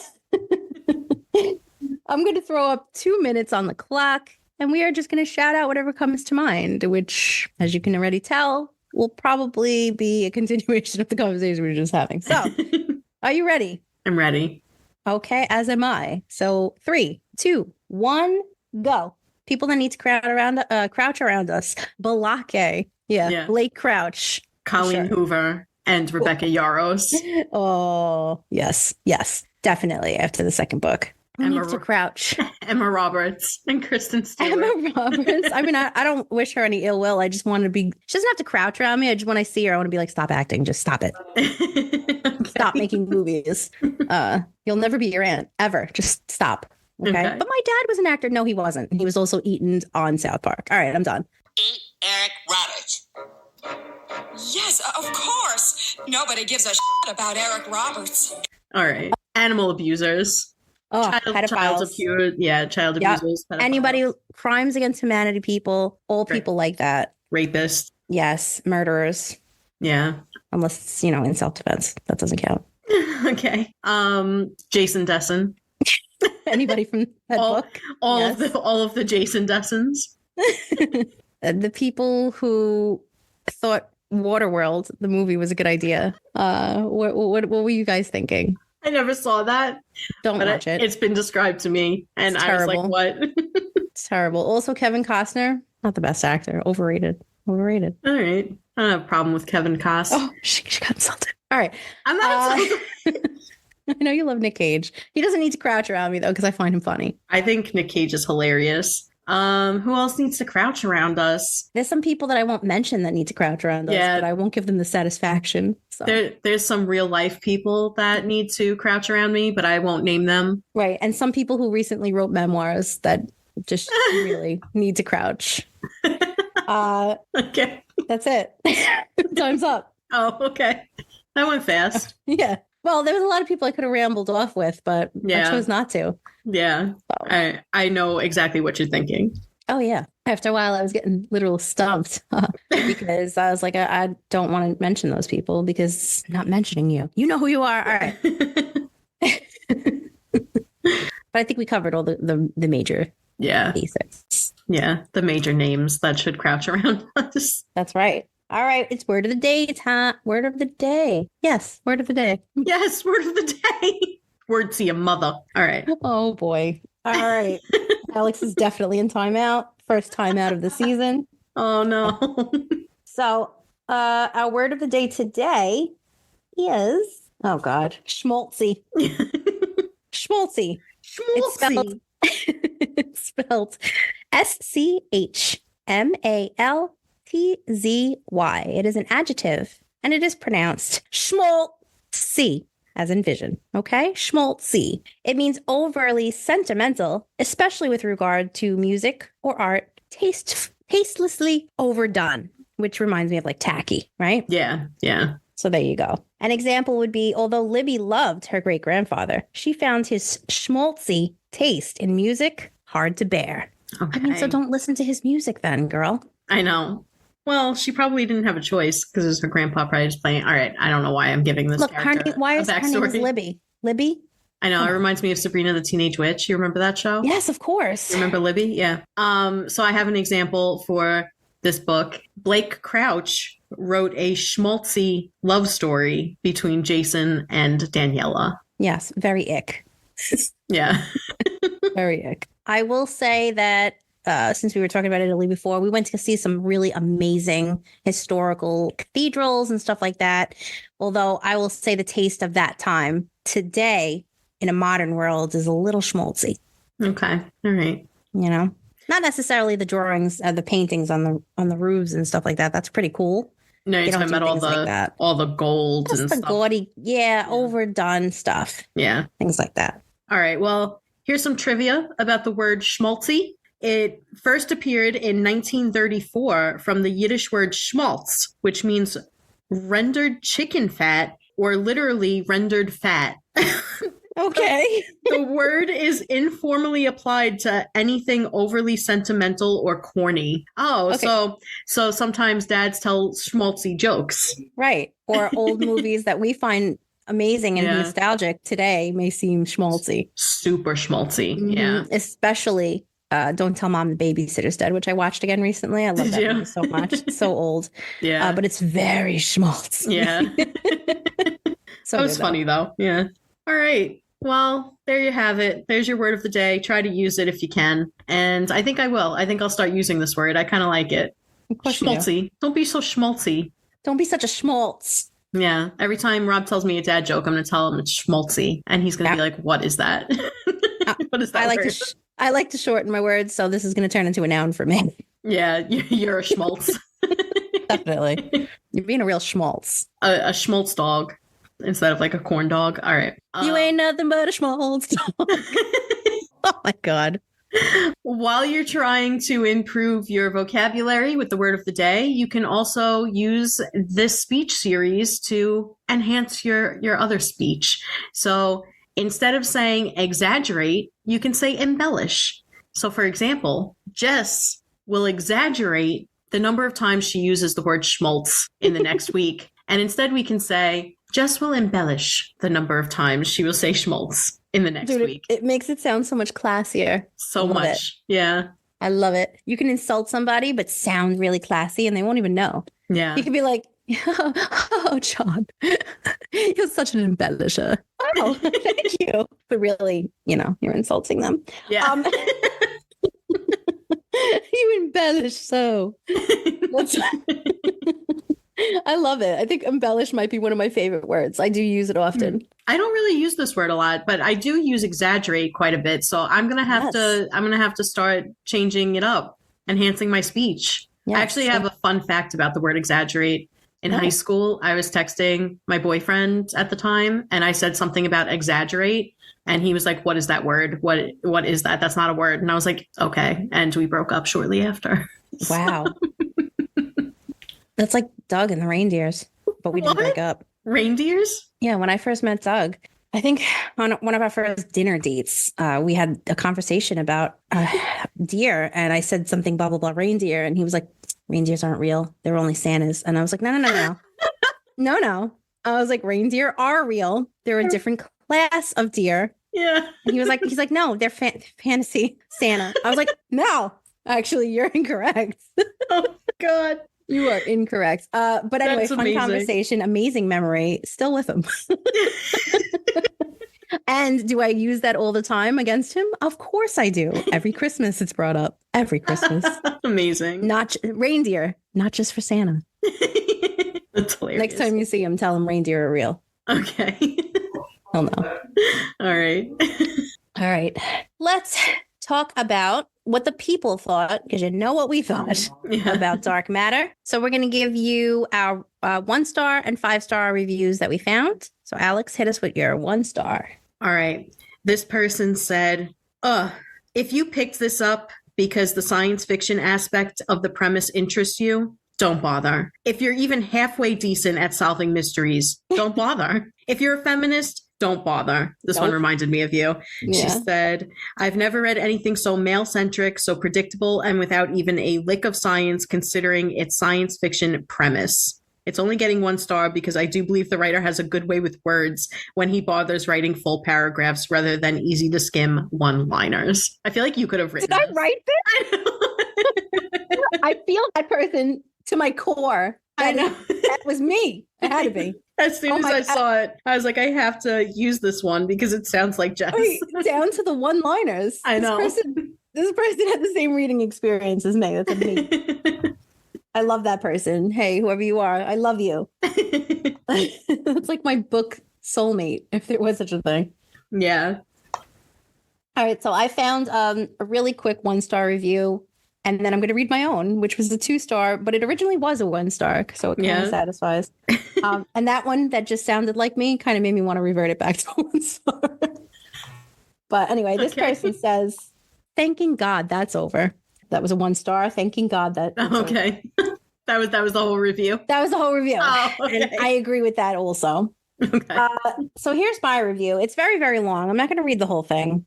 going to throw up 2 minutes on the clock, and we are just going to shout out whatever comes to mind, which, as you can already tell, will probably be a continuation of the conversation we were just having. So, are you ready? I'm ready. Okay, as am I. So, 3, 2, 1, go. People that need to crouch around us. Balake. Yeah. Blake Crouch. Colleen Hoover. And Rebecca Yarros. Oh, yes, definitely. After the second book, Emma to crouch. Emma Roberts and Kristen Stewart. Emma Roberts. I mean, I don't wish her any ill will. I just want to be. She doesn't have to crouch around me. I just when I see her, I want to be like, stop acting. Just stop it. Okay. Stop making movies. You'll never be your aunt ever. Just stop. Okay? But my dad was an actor. No, he wasn't. He was also Eaton on South Park. All right, I'm done. Eat Eric Roberts. Yes, of course. Nobody gives a shit about Eric Roberts. All right. Animal abusers. Oh, pedophiles. Child abusers. Pedophiles. Anybody, crimes against humanity people, all people like that. Rapists. Yes, murderers. Yeah. Unless it's, in self-defense. That doesn't count. Okay. Jason Dessen. Anybody from that book? All of the Jason Dessens. The people who thought Waterworld, the movie, was a good idea. What were you guys thinking? I never saw that. Don't watch it. It's been described to me, and I was like, "What?" It's terrible. Also, Kevin Costner, not the best actor. Overrated. All right. I don't have a problem with Kevin Costner. Oh, she got insulted. All right. I'm not insulted. I know you love Nick Cage. He doesn't need to crouch around me, though, because I find him funny. I think Nick Cage is hilarious. Who else needs to crouch around us? There's some people that I won't mention that need to crouch around us, but I won't give them the satisfaction. So. There's some real life people that need to crouch around me, but I won't name them. Right. And some people who recently wrote memoirs that just really need to crouch. Okay. That's it. Time's up. Oh, okay. That went fast. Yeah. Well, there was a lot of people I could have rambled off with, but I chose not to. Yeah. So. I know exactly what you're thinking. Oh, yeah. After a while, I was getting literal stumped because I was like, I don't want to mention those people because I'm not mentioning you. You know who you are. All right. But I think we covered all the major basics. Yeah. The major names that should crouch around us. That's right. All right, it's word of the day time. Word of the day. Yes, word of the day. Yes, word of the day. Word to your mother. All right. Oh, boy. All right. Alex is definitely in timeout. First timeout of the season. Oh, no. So our word of the day today is, oh, God, schmaltzy. Schmaltzy. Schmaltzy. It's spelled SCHMALTZY. It is an adjective, and it is pronounced schmaltzy, as in vision. Okay? Schmaltzy. It means overly sentimental, especially with regard to music or art, tastelessly overdone, which reminds me of like tacky, right? Yeah. Yeah. So there you go. An example would be, although Libby loved her great-grandfather, she found his schmaltzy taste in music hard to bear. Okay. I mean, so don't listen to his music then, girl. I know. Well, she probably didn't have a choice because it was her grandpa probably just playing. All right, I don't know why I'm giving this character why is a backstory. Her name is Libby? Libby? I know. It reminds me of Sabrina the Teenage Witch. You remember that show? Yes, of course. You remember Libby? Yeah. So I have an example for this book. Blake Crouch wrote a schmaltzy love story between Jason and Daniela. Yes, very ick. Yeah. Very ick. I will say that since we were talking about Italy before, we went to see some really amazing historical cathedrals and stuff like that. Although I will say the taste of that time today in a modern world is a little schmaltzy. Okay. All right. You know, not necessarily the drawings, the paintings on the roofs and stuff like that. That's pretty cool. No, you're talking about all the gold just and the stuff. Gaudy, overdone stuff. Yeah. Things like that. All right. Well, here's some trivia about the word schmaltzy. It first appeared in 1934 from the Yiddish word schmaltz, which means rendered chicken fat or literally rendered fat. Okay. The word is informally applied to anything overly sentimental or corny. Oh, okay. So sometimes dads tell schmaltzy jokes. Right. Or old movies that we find amazing and nostalgic today may seem schmaltzy. Super schmaltzy. Mm-hmm. Yeah. Especially Don't Tell Mom the Babysitter's Dead, which I watched again recently. I love that movie so much. It's so old. Yeah. But it's very schmaltzy. Yeah. So that was funny though. Yeah. All right. Well, there you have it. There's your word of the day. Try to use it if you can. And I think I will. I think I'll start using this word. I kind of like it. Schmaltzy. Don't be so schmaltzy. Don't be such a schmaltz. Yeah. Every time Rob tells me a dad joke, I'm going to tell him it's schmaltzy. And he's going to be like, what is that? What is that word? I like to shorten my words, so this is going to turn into a noun for me. Yeah. You're a schmaltz. Definitely. You're being a real schmaltz. A schmaltz dog. Instead of like a corn dog. All right. You ain't nothing but a schmaltz dog. Oh my God. While you're trying to improve your vocabulary with the word of the day, you can also use this speech series to enhance your other speech. So instead of saying exaggerate, you can say embellish. So for example, Jess will exaggerate the number of times she uses the word schmaltz in the next week. And instead we can say, Jess will embellish the number of times she will say schmaltz in the next week. It makes it sound so much classier. So much. Yeah. I love it. You can insult somebody, but sound really classy and they won't even know. Yeah. You can be like, oh, John, you're such an embellisher. Oh, thank you. But really, you're insulting them. Yeah. You embellish so. I love it. I think embellish might be one of my favorite words. I do use it often. I don't really use this word a lot, but I do use exaggerate quite a bit. So I'm gonna have to start changing it up, enhancing my speech. Yes. I actually have a fun fact about the word exaggerate. In high school, I was texting my boyfriend at the time, and I said something about exaggerate, and he was like, "What is that word? What is that? That's not a word." And I was like, "Okay," and we broke up shortly after. Wow. That's like Doug and the reindeers, but we didn't break up. Reindeers? Yeah, when I first met Doug, I think on one of our first dinner dates, we had a conversation about deer, and I said something blah, blah, blah, reindeer, and he was like, reindeers aren't real. They're only Santas. And I was like, no. No. I was like, reindeer are real. They're a different class of deer. Yeah. And he's like, no, they're fantasy Santa. I was like, no, actually, you're incorrect. Oh, God. You are incorrect. But anyway, That's fun amazing. conversation, amazing memory, still with him. And do I use that all the time against him? Of course I do. Every Christmas it's brought up. Every Christmas. Amazing. Not reindeer, not just for Santa. That's hilarious. Next time you see him, tell him reindeer are real. Okay. He'll know. All right. All right. Let's talk about what the people thought, because you know what we thought about Dark Matter. So we're going to give you our 1-star and 5-star reviews that we found. So Alex, hit us with your 1-star. All right. This person said, if you picked this up because the science fiction aspect of the premise interests you, don't bother. If you're even halfway decent at solving mysteries, don't bother. If you're a feminist, don't bother. This one reminded me of you. Yeah. She said, I've never read anything so male-centric, so predictable, and without even a lick of science considering its science fiction premise. It's only getting 1 star because I do believe the writer has a good way with words when he bothers writing full paragraphs rather than easy to skim one-liners. I feel like you could have written Did I write this? I feel that person to my core. I know. That was me. It had to be. As soon as I saw it, I was like, I have to use this one because it sounds like Jess. Wait, down to the one-liners. I know. This person had the same reading experience as me. That's amazing. I love that person. Hey, whoever you are, I love you. It's like my book soulmate, if there was such a thing. Yeah. All right. So I found a really quick 1-star review, and then I'm going to read my own, which was a 2-star, but it originally was a 1-star. So it kind of satisfies. And that one that just sounded like me kind of made me want to revert it back to 1 star. But anyway, this person says, thanking God that's over. That was a 1-star. Thanking God that. Okay. That was the whole review. That was the whole review. Oh, okay. And I agree with that also. Okay. So here's my review. It's very, very long. I'm not going to read the whole thing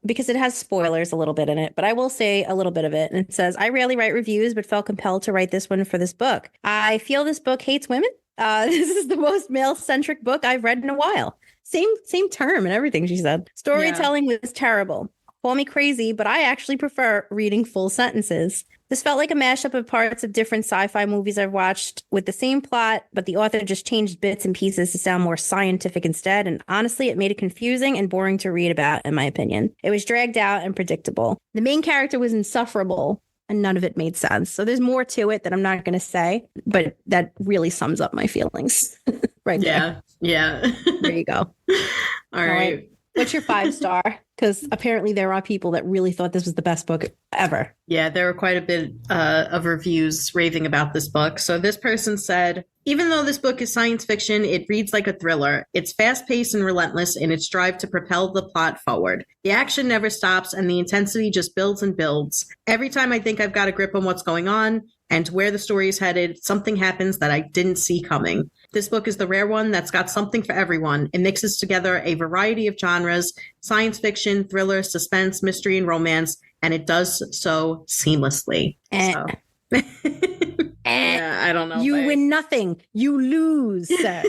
because it has spoilers a little bit in it, but I will say a little bit of it. And it says, I rarely write reviews, but felt compelled to write this one for this book. I feel this book hates women. This is the most male-centric book I've read in a while. Same term and everything, she said. Storytelling was terrible. Call me crazy, but I actually prefer reading full sentences. This felt like a mashup of parts of different sci-fi movies I've watched with the same plot, but the author just changed bits and pieces to sound more scientific instead. And honestly, it made it confusing and boring to read about, in my opinion. It was dragged out and predictable. The main character was insufferable, and none of it made sense. So there's more to it that I'm not going to say, but that really sums up my feelings right there. Yeah. There you go. All right. What's your 5-star? because apparently there are people that really thought this was the best book ever. Yeah, there were quite a bit of reviews raving about this book. So this person said, even though this book is science fiction, it reads like a thriller. It's fast-paced and relentless in its drive to propel the plot forward. The action never stops, and the intensity just builds and builds. Every time I think I've got a grip on what's going on and where the story is headed, something happens that I didn't see coming. This book is the rare one that's got something for everyone. It mixes together a variety of genres, science fiction, thriller, suspense, mystery, and romance, and it does so seamlessly. So. Yeah, I don't know. You win nothing. You lose, sir.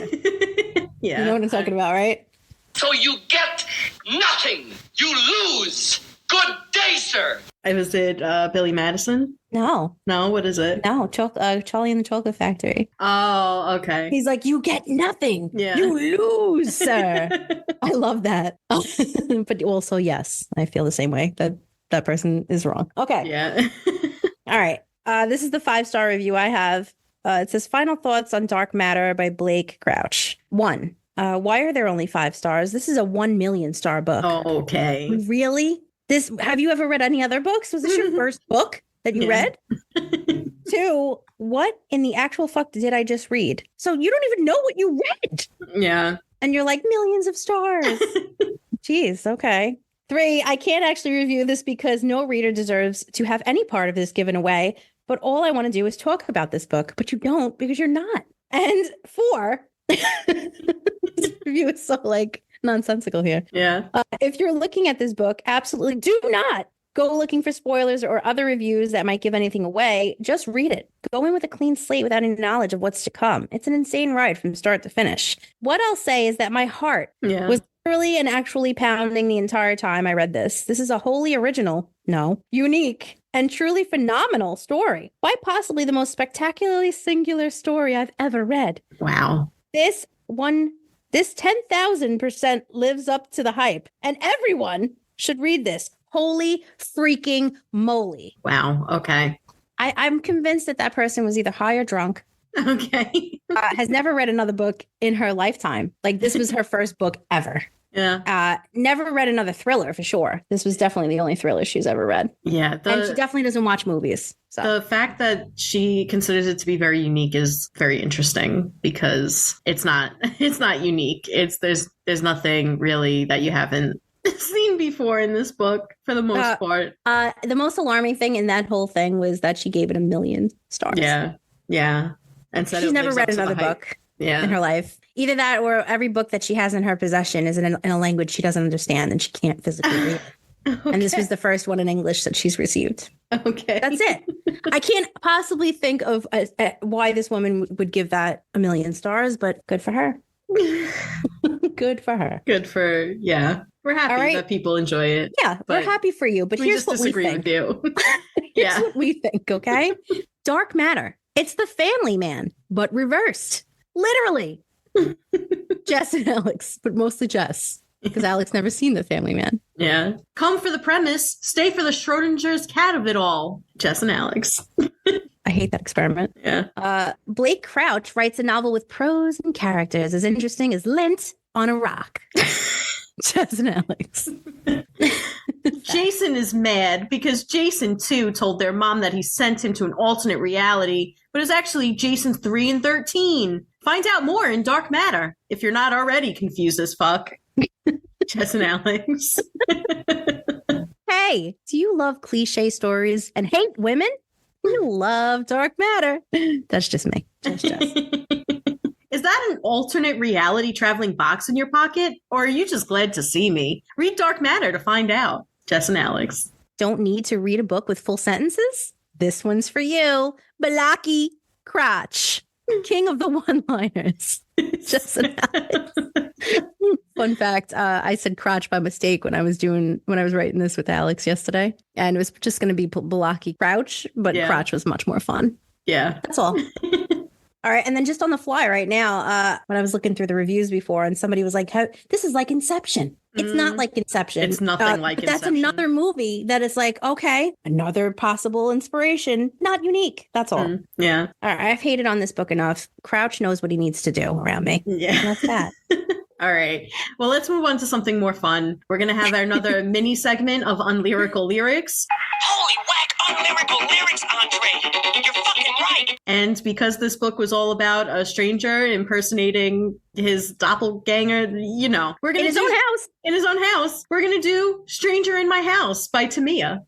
Yeah. You know what I'm talking about, right? So you get nothing. You lose. Good day, sir. Was it Billy Madison? No. No, what is it? No, Charlie and the Chocolate Factory. Oh, okay. He's like, you get nothing. Yeah. You lose, sir. I love that. But also, yes, I feel the same way. That person is wrong. Okay. Yeah. All right. This is the 5-star review I have. It says, final thoughts on Dark Matter by Blake Crouch. 1. Why are there only 5 stars? This is a 1 million star book. Oh, okay. Really? Have you ever read any other books? Was this your first book that you read? 2, what in the actual fuck did I just read? So you don't even know what you read. Yeah. And you're like, millions of stars. Jeez, okay. 3, I can't actually review this because no reader deserves to have any part of this given away. But all I want to do is talk about this book. But you don't because you're not. And 4, this review is so nonsensical here. Yeah. If you're looking at this book, absolutely do not go looking for spoilers or other reviews that might give anything away. Just read it. Go in with a clean slate without any knowledge of what's to come. It's an insane ride from start to finish. What I'll say is that my heart was literally and actually pounding the entire time I read this. This is a wholly original, unique, and truly phenomenal story. Quite possibly the most spectacularly singular story I've ever read. Wow. This 10,000% lives up to the hype, and everyone should read this. Holy freaking moly. Wow. Okay. I'm convinced that person was either high or drunk. Okay. Has never read another book in her lifetime. This was her first book ever. Yeah. Never read another thriller for sure. This was definitely the only thriller she's ever read. Yeah. And she definitely doesn't watch movies. So. The fact that she considers it to be very unique is very interesting because it's not unique. There's nothing really that you haven't seen before in this book for the most part. The most alarming thing in that whole thing was that she gave it 1 million stars. Yeah. Yeah. And said she's never read another book in her life. Either that or every book that she has in her possession is in a language she doesn't understand and she can't physically read. Okay. And this was the first one in English that she's received. Okay. That's it. I can't possibly think of why this woman would give that 1 million stars, but good for her. Good for her. We're happy that people enjoy it. Yeah, we're happy for you, but here's what we think. With you. Here's what we think, okay? Dark Matter. It's the Family Man, but reversed. Literally. Jess and Alex, but mostly Jess. Because Alex never seen The Family Man. Yeah. Come for the premise. Stay for the Schrodinger's cat of it all. Jess and Alex. I hate that experiment. Yeah. Blake Crouch writes a novel with prose and characters as interesting as lint on a rock. Jess and Alex. Jason is mad because Jason, too, told their mom that he sent him to an alternate reality, but it's actually Jason 3 and 13. Find out more in Dark Matter if you're not already confused as fuck. Jess and Alex. Hey, do you love cliche stories and hate women? You love Dark Matter. That's just me. Just Jess. Is that an alternate reality traveling box in your pocket? Or are you just glad to see me? Read Dark Matter to find out. Jess and Alex. Don't need to read a book with full sentences? This one's for you. Blackie Crotch, king of the one-liners. Jess and Alex. Fun fact, I said crotch by mistake when I was writing this with Alex yesterday. And it was just going to be Blackie Crouch, but crotch was much more fun. Yeah. That's all. All right. And then just on the fly right now, when I was looking through the reviews before and somebody was like, this is like Inception. It's not like Inception. It's nothing like Inception. That's another movie that is like, okay, another possible inspiration. Not unique. That's all. Yeah. All right. I've hated on this book enough. Crouch knows what he needs to do around me. Yeah. And that's that. All right. Well, let's move on to something more fun. We're going to have another mini segment of Unlyrical lyrics. Holy whack, unlyrical lyrics, Andre. You're fucking right. And because this book was all about a stranger impersonating his doppelganger, you know, we're going to In his own house. In his own house. We're going to do Stranger in My House by Tamia.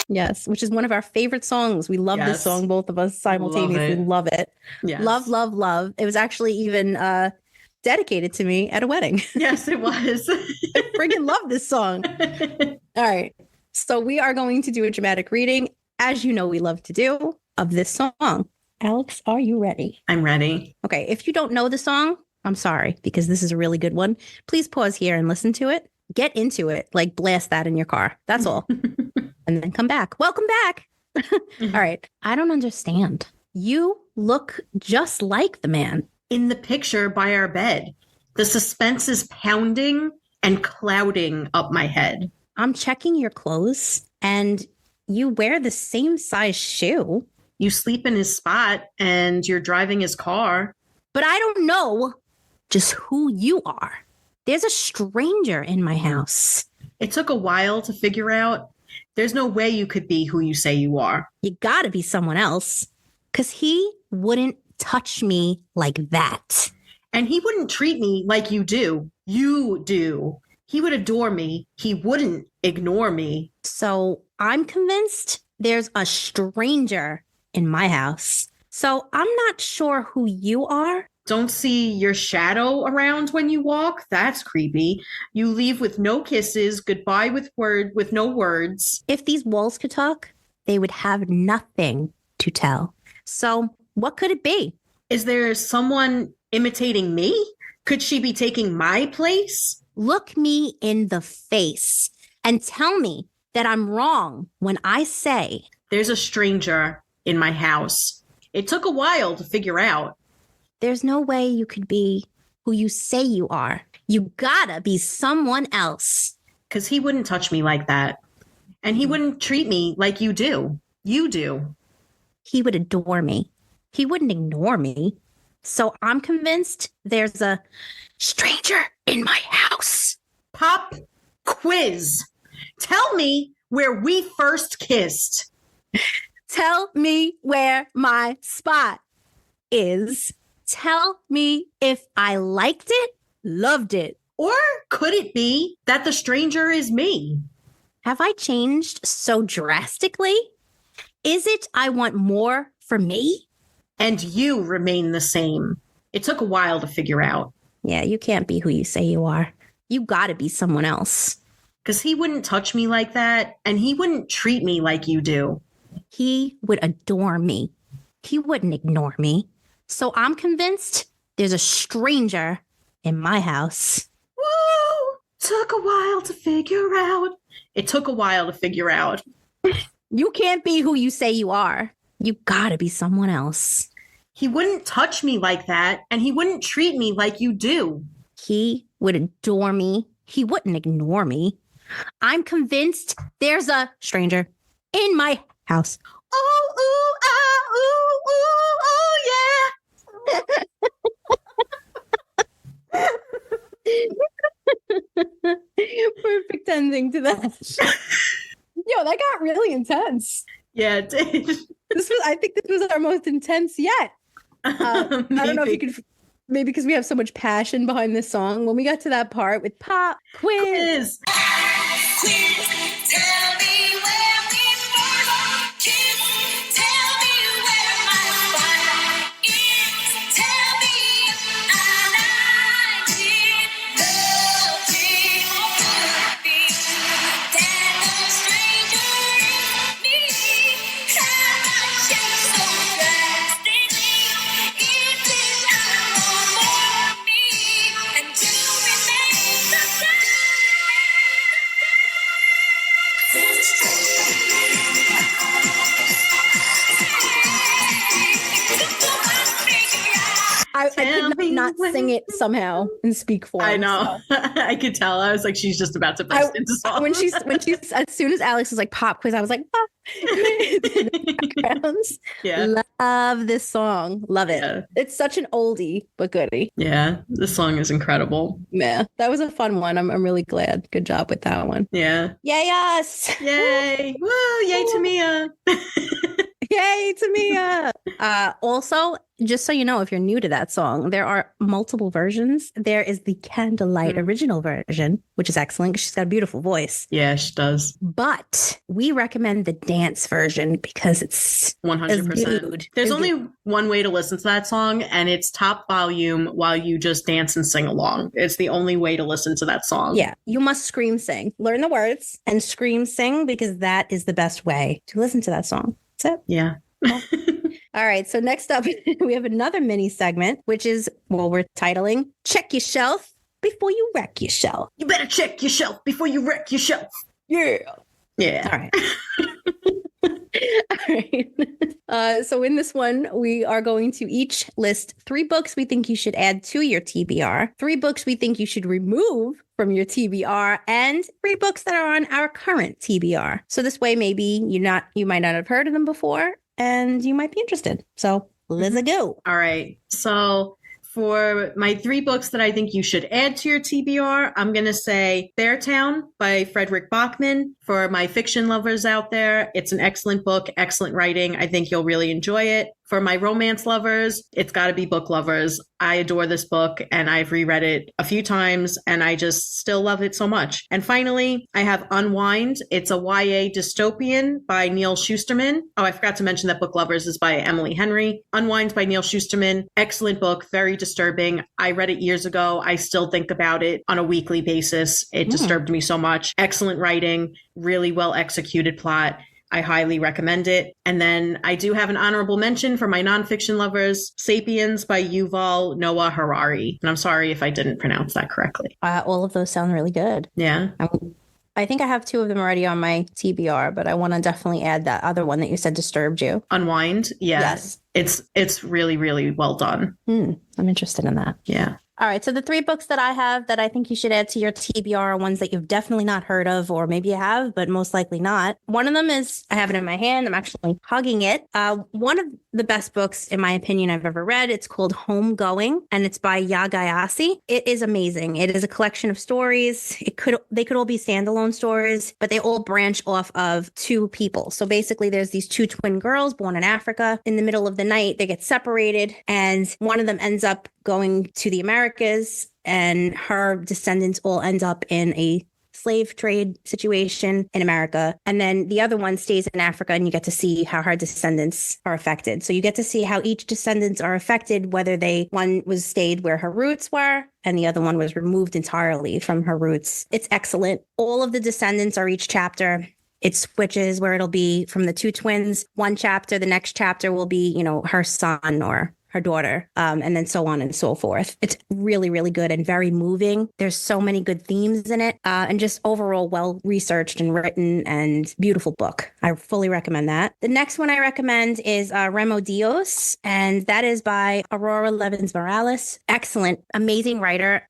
Yes, which is one of our favorite songs. We love this song, both of us simultaneously love it. Yes. Love, love, love. It was actually even dedicated to me at a wedding. Yes, it was. I friggin' love this song. All right. So we are going to do a dramatic reading, as you know we love to do, of this song. Alex, are you ready? I'm ready. Okay. If you don't know the song, I'm sorry, because this is a really good one. Please pause here and listen to it. Get into it. Like blast that in your car. That's all. And then come back. Welcome back. All right. I don't understand. You look just like the man. In the picture by our bed, the suspense is pounding and clouding up my head. I'm checking your clothes and you wear the same size shoe. You sleep in his spot and you're driving his car. But I don't know just who you are. There's a stranger in my house. It took a while to figure out. There's no way you could be who you say you are. You gotta be someone else. Because he wouldn't touch me like that. And he wouldn't treat me like you do. You do. He would adore me. He wouldn't ignore me. So I'm convinced there's a stranger in my house. So I'm not sure who you are. Don't see your shadow around when you walk? That's creepy. You leave with no kisses, goodbye with no words. If these walls could talk, they would have nothing to tell. So what could it be? Is there someone imitating me? Could she be taking my place? Look me in the face and tell me that I'm wrong when I say there's a stranger in my house. It took a while to figure out. There's no way you could be who you say you are. You gotta be someone else. 'Cause he wouldn't touch me like that. And he wouldn't treat me like you do. You do. He would adore me. He wouldn't ignore me. So I'm convinced there's a stranger in my house. Pop quiz. Tell me where we first kissed. Tell me where my spot is. Tell me if I liked it, loved it. Or could it be that the stranger is me? Have I changed so drastically? Is it I want more for me? And you remain the same. It took a while to figure out. Yeah, you can't be who you say you are. You gotta be someone else. 'Cause he wouldn't touch me like that, and he wouldn't treat me like you do. He would adore me. He wouldn't ignore me. So I'm convinced there's a stranger in my house. Woo! Took a while to figure out. It took a while to figure out. You can't be who you say you are. You gotta be someone else. He wouldn't touch me like that, and he wouldn't treat me like you do. He would adore me. He wouldn't ignore me. I'm convinced there's a stranger in my house. Oh, ooh, ah, ooh, ooh, oh, yeah. Perfect ending to that. Yo, that got really intense. Yeah, it did. I think this was our most intense yet. I don't know if you could, maybe because we have so much passion behind this song. When we got to that part with pop quiz. Tell me where we first kissed. Tell me where my spot is. Tell me if I liked it, loved it, or could be that the stranger is me. Have I changed so drastically? Is it I want more of me? And do remember could not sing it somehow in speak form. I know. So. I could tell. I was like, she's just about to burst into song. When she's as soon as Alex was like pop quiz, I was like, ah. Yeah. Love this song. Love it. Yeah. It's such an oldie but goodie. Yeah, the song is incredible. Yeah, that was a fun one. I'm really glad. Good job with that one. Yeah. Yay us! Yay! Woo! Yay to Mia! Yay to Mia! Also, just so you know, if you're new to that song, there are multiple versions. There is the Candlelight original version, which is excellent because she's got a beautiful voice. Yeah, she does. But we recommend the dance version because it's 100%. There's only one way to listen to that song, and it's top volume while you just dance and sing along. It's the only way to listen to that song. Yeah, you must scream sing. Learn the words and scream sing because that is the best way to listen to that song. That's it. Yeah. All right. So next up, we have another mini segment, which is, well, we're titling Check Your Shelf Before You Wreck Your Shelf. You better check your shelf before you wreck your shelf. Yeah. Yeah. All right. All right. So in this one, we are going to each list 3 books we think you should add to your TBR, 3 books we think you should remove from your TBR, and 3 books that are on our current TBR. So this way, maybe you might not have heard of them before, and you might be interested. So let's go. All right. So for my 3 books that I think you should add to your TBR, I'm going to say Beartown by Frederick Bachman. For my fiction lovers out there, it's an excellent book, excellent writing. I think you'll really enjoy it. For my romance lovers, it's got to be book lovers. I adore this book and I've reread it a few times and I just still love it so much. And finally, I have Unwind. It's a YA dystopian by Neil Shusterman. Oh, I forgot to mention that Book Lovers is by Emily Henry. Unwind by Neil Shusterman. Excellent book, very disturbing. I read it years ago. I still think about it on a weekly basis. It disturbed me so much. Excellent writing, really well executed plot. I highly recommend it. And then I do have an honorable mention for my nonfiction lovers, Sapiens by Yuval Noah Harari. And I'm sorry if I didn't pronounce that correctly. All of those sound really good. Yeah. I think I have 2 of them already on my TBR, but I want to definitely add that other one that you said disturbed you. Unwind. Yeah. Yes. It's really, really well done. I'm interested in that. Yeah. All right. So the 3 books that I have that I think you should add to your TBR are ones that you've definitely not heard of, or maybe you have, but most likely not. One of them is, I have it in my hand. I'm actually hugging it. One of the best books, in my opinion, I've ever read. It's called Homegoing, and it's by Yaa Gyasi. It is amazing. It is a collection of stories. They could all be standalone stories, but they all branch off of 2 people. So basically, there's these 2 twin girls born in Africa. In the middle of the night, they get separated, and one of them ends up going to the Americas, and her descendants all end up in a slave trade situation in America. And then the other one stays in Africa, and you get to see how her descendants are affected. So you get to see how each descendants are affected, whether one was stayed where her roots were, and the other one was removed entirely from her roots. It's excellent. All of the descendants are each chapter. It switches where it'll be from the 2 twins. One chapter, the next chapter will be, her son or her daughter, and then so on and so forth. It's really, really good and very moving. There's so many good themes in it, and just overall well researched and written and beautiful book. I fully recommend that. The next one I recommend is Remo Dios, and that is by Aurora Levins Morales. Excellent, amazing writer.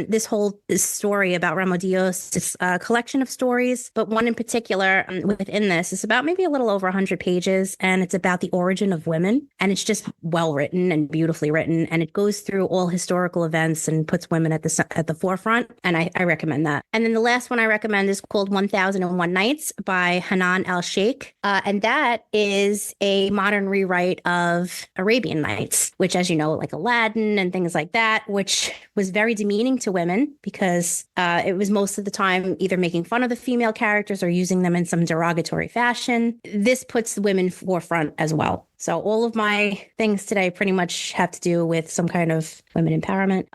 This story about Remo Dios, it's a collection of stories, but one in particular within this is about maybe a little over 100 pages, and it's about the origin of women, and it's just well written and beautifully written, and it goes through all historical events and puts women at the forefront, and I recommend that. And then the last one I recommend is called 1001 Nights by Hanan al-Sheikh, and that is a modern rewrite of Arabian Nights, which, as you know, like Aladdin and things like that, which was very demeaning to women because it was most of the time either making fun of the female characters or using them in some derogatory fashion. This puts the women forefront as well. So all of my things today pretty much have to do with some kind of women empowerment.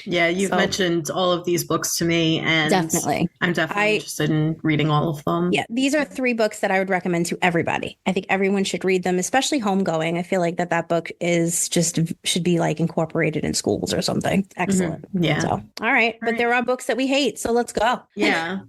Yeah, you've mentioned all of these books to me, and definitely, I'm definitely interested in reading all of them. Yeah, these are 3 books that I would recommend to everybody. I think everyone should read them, especially Homegoing. I feel like that book should be like incorporated in schools or something. Excellent. Mm-hmm. Yeah. So, all right. But there are books that we hate, so let's go. Yeah.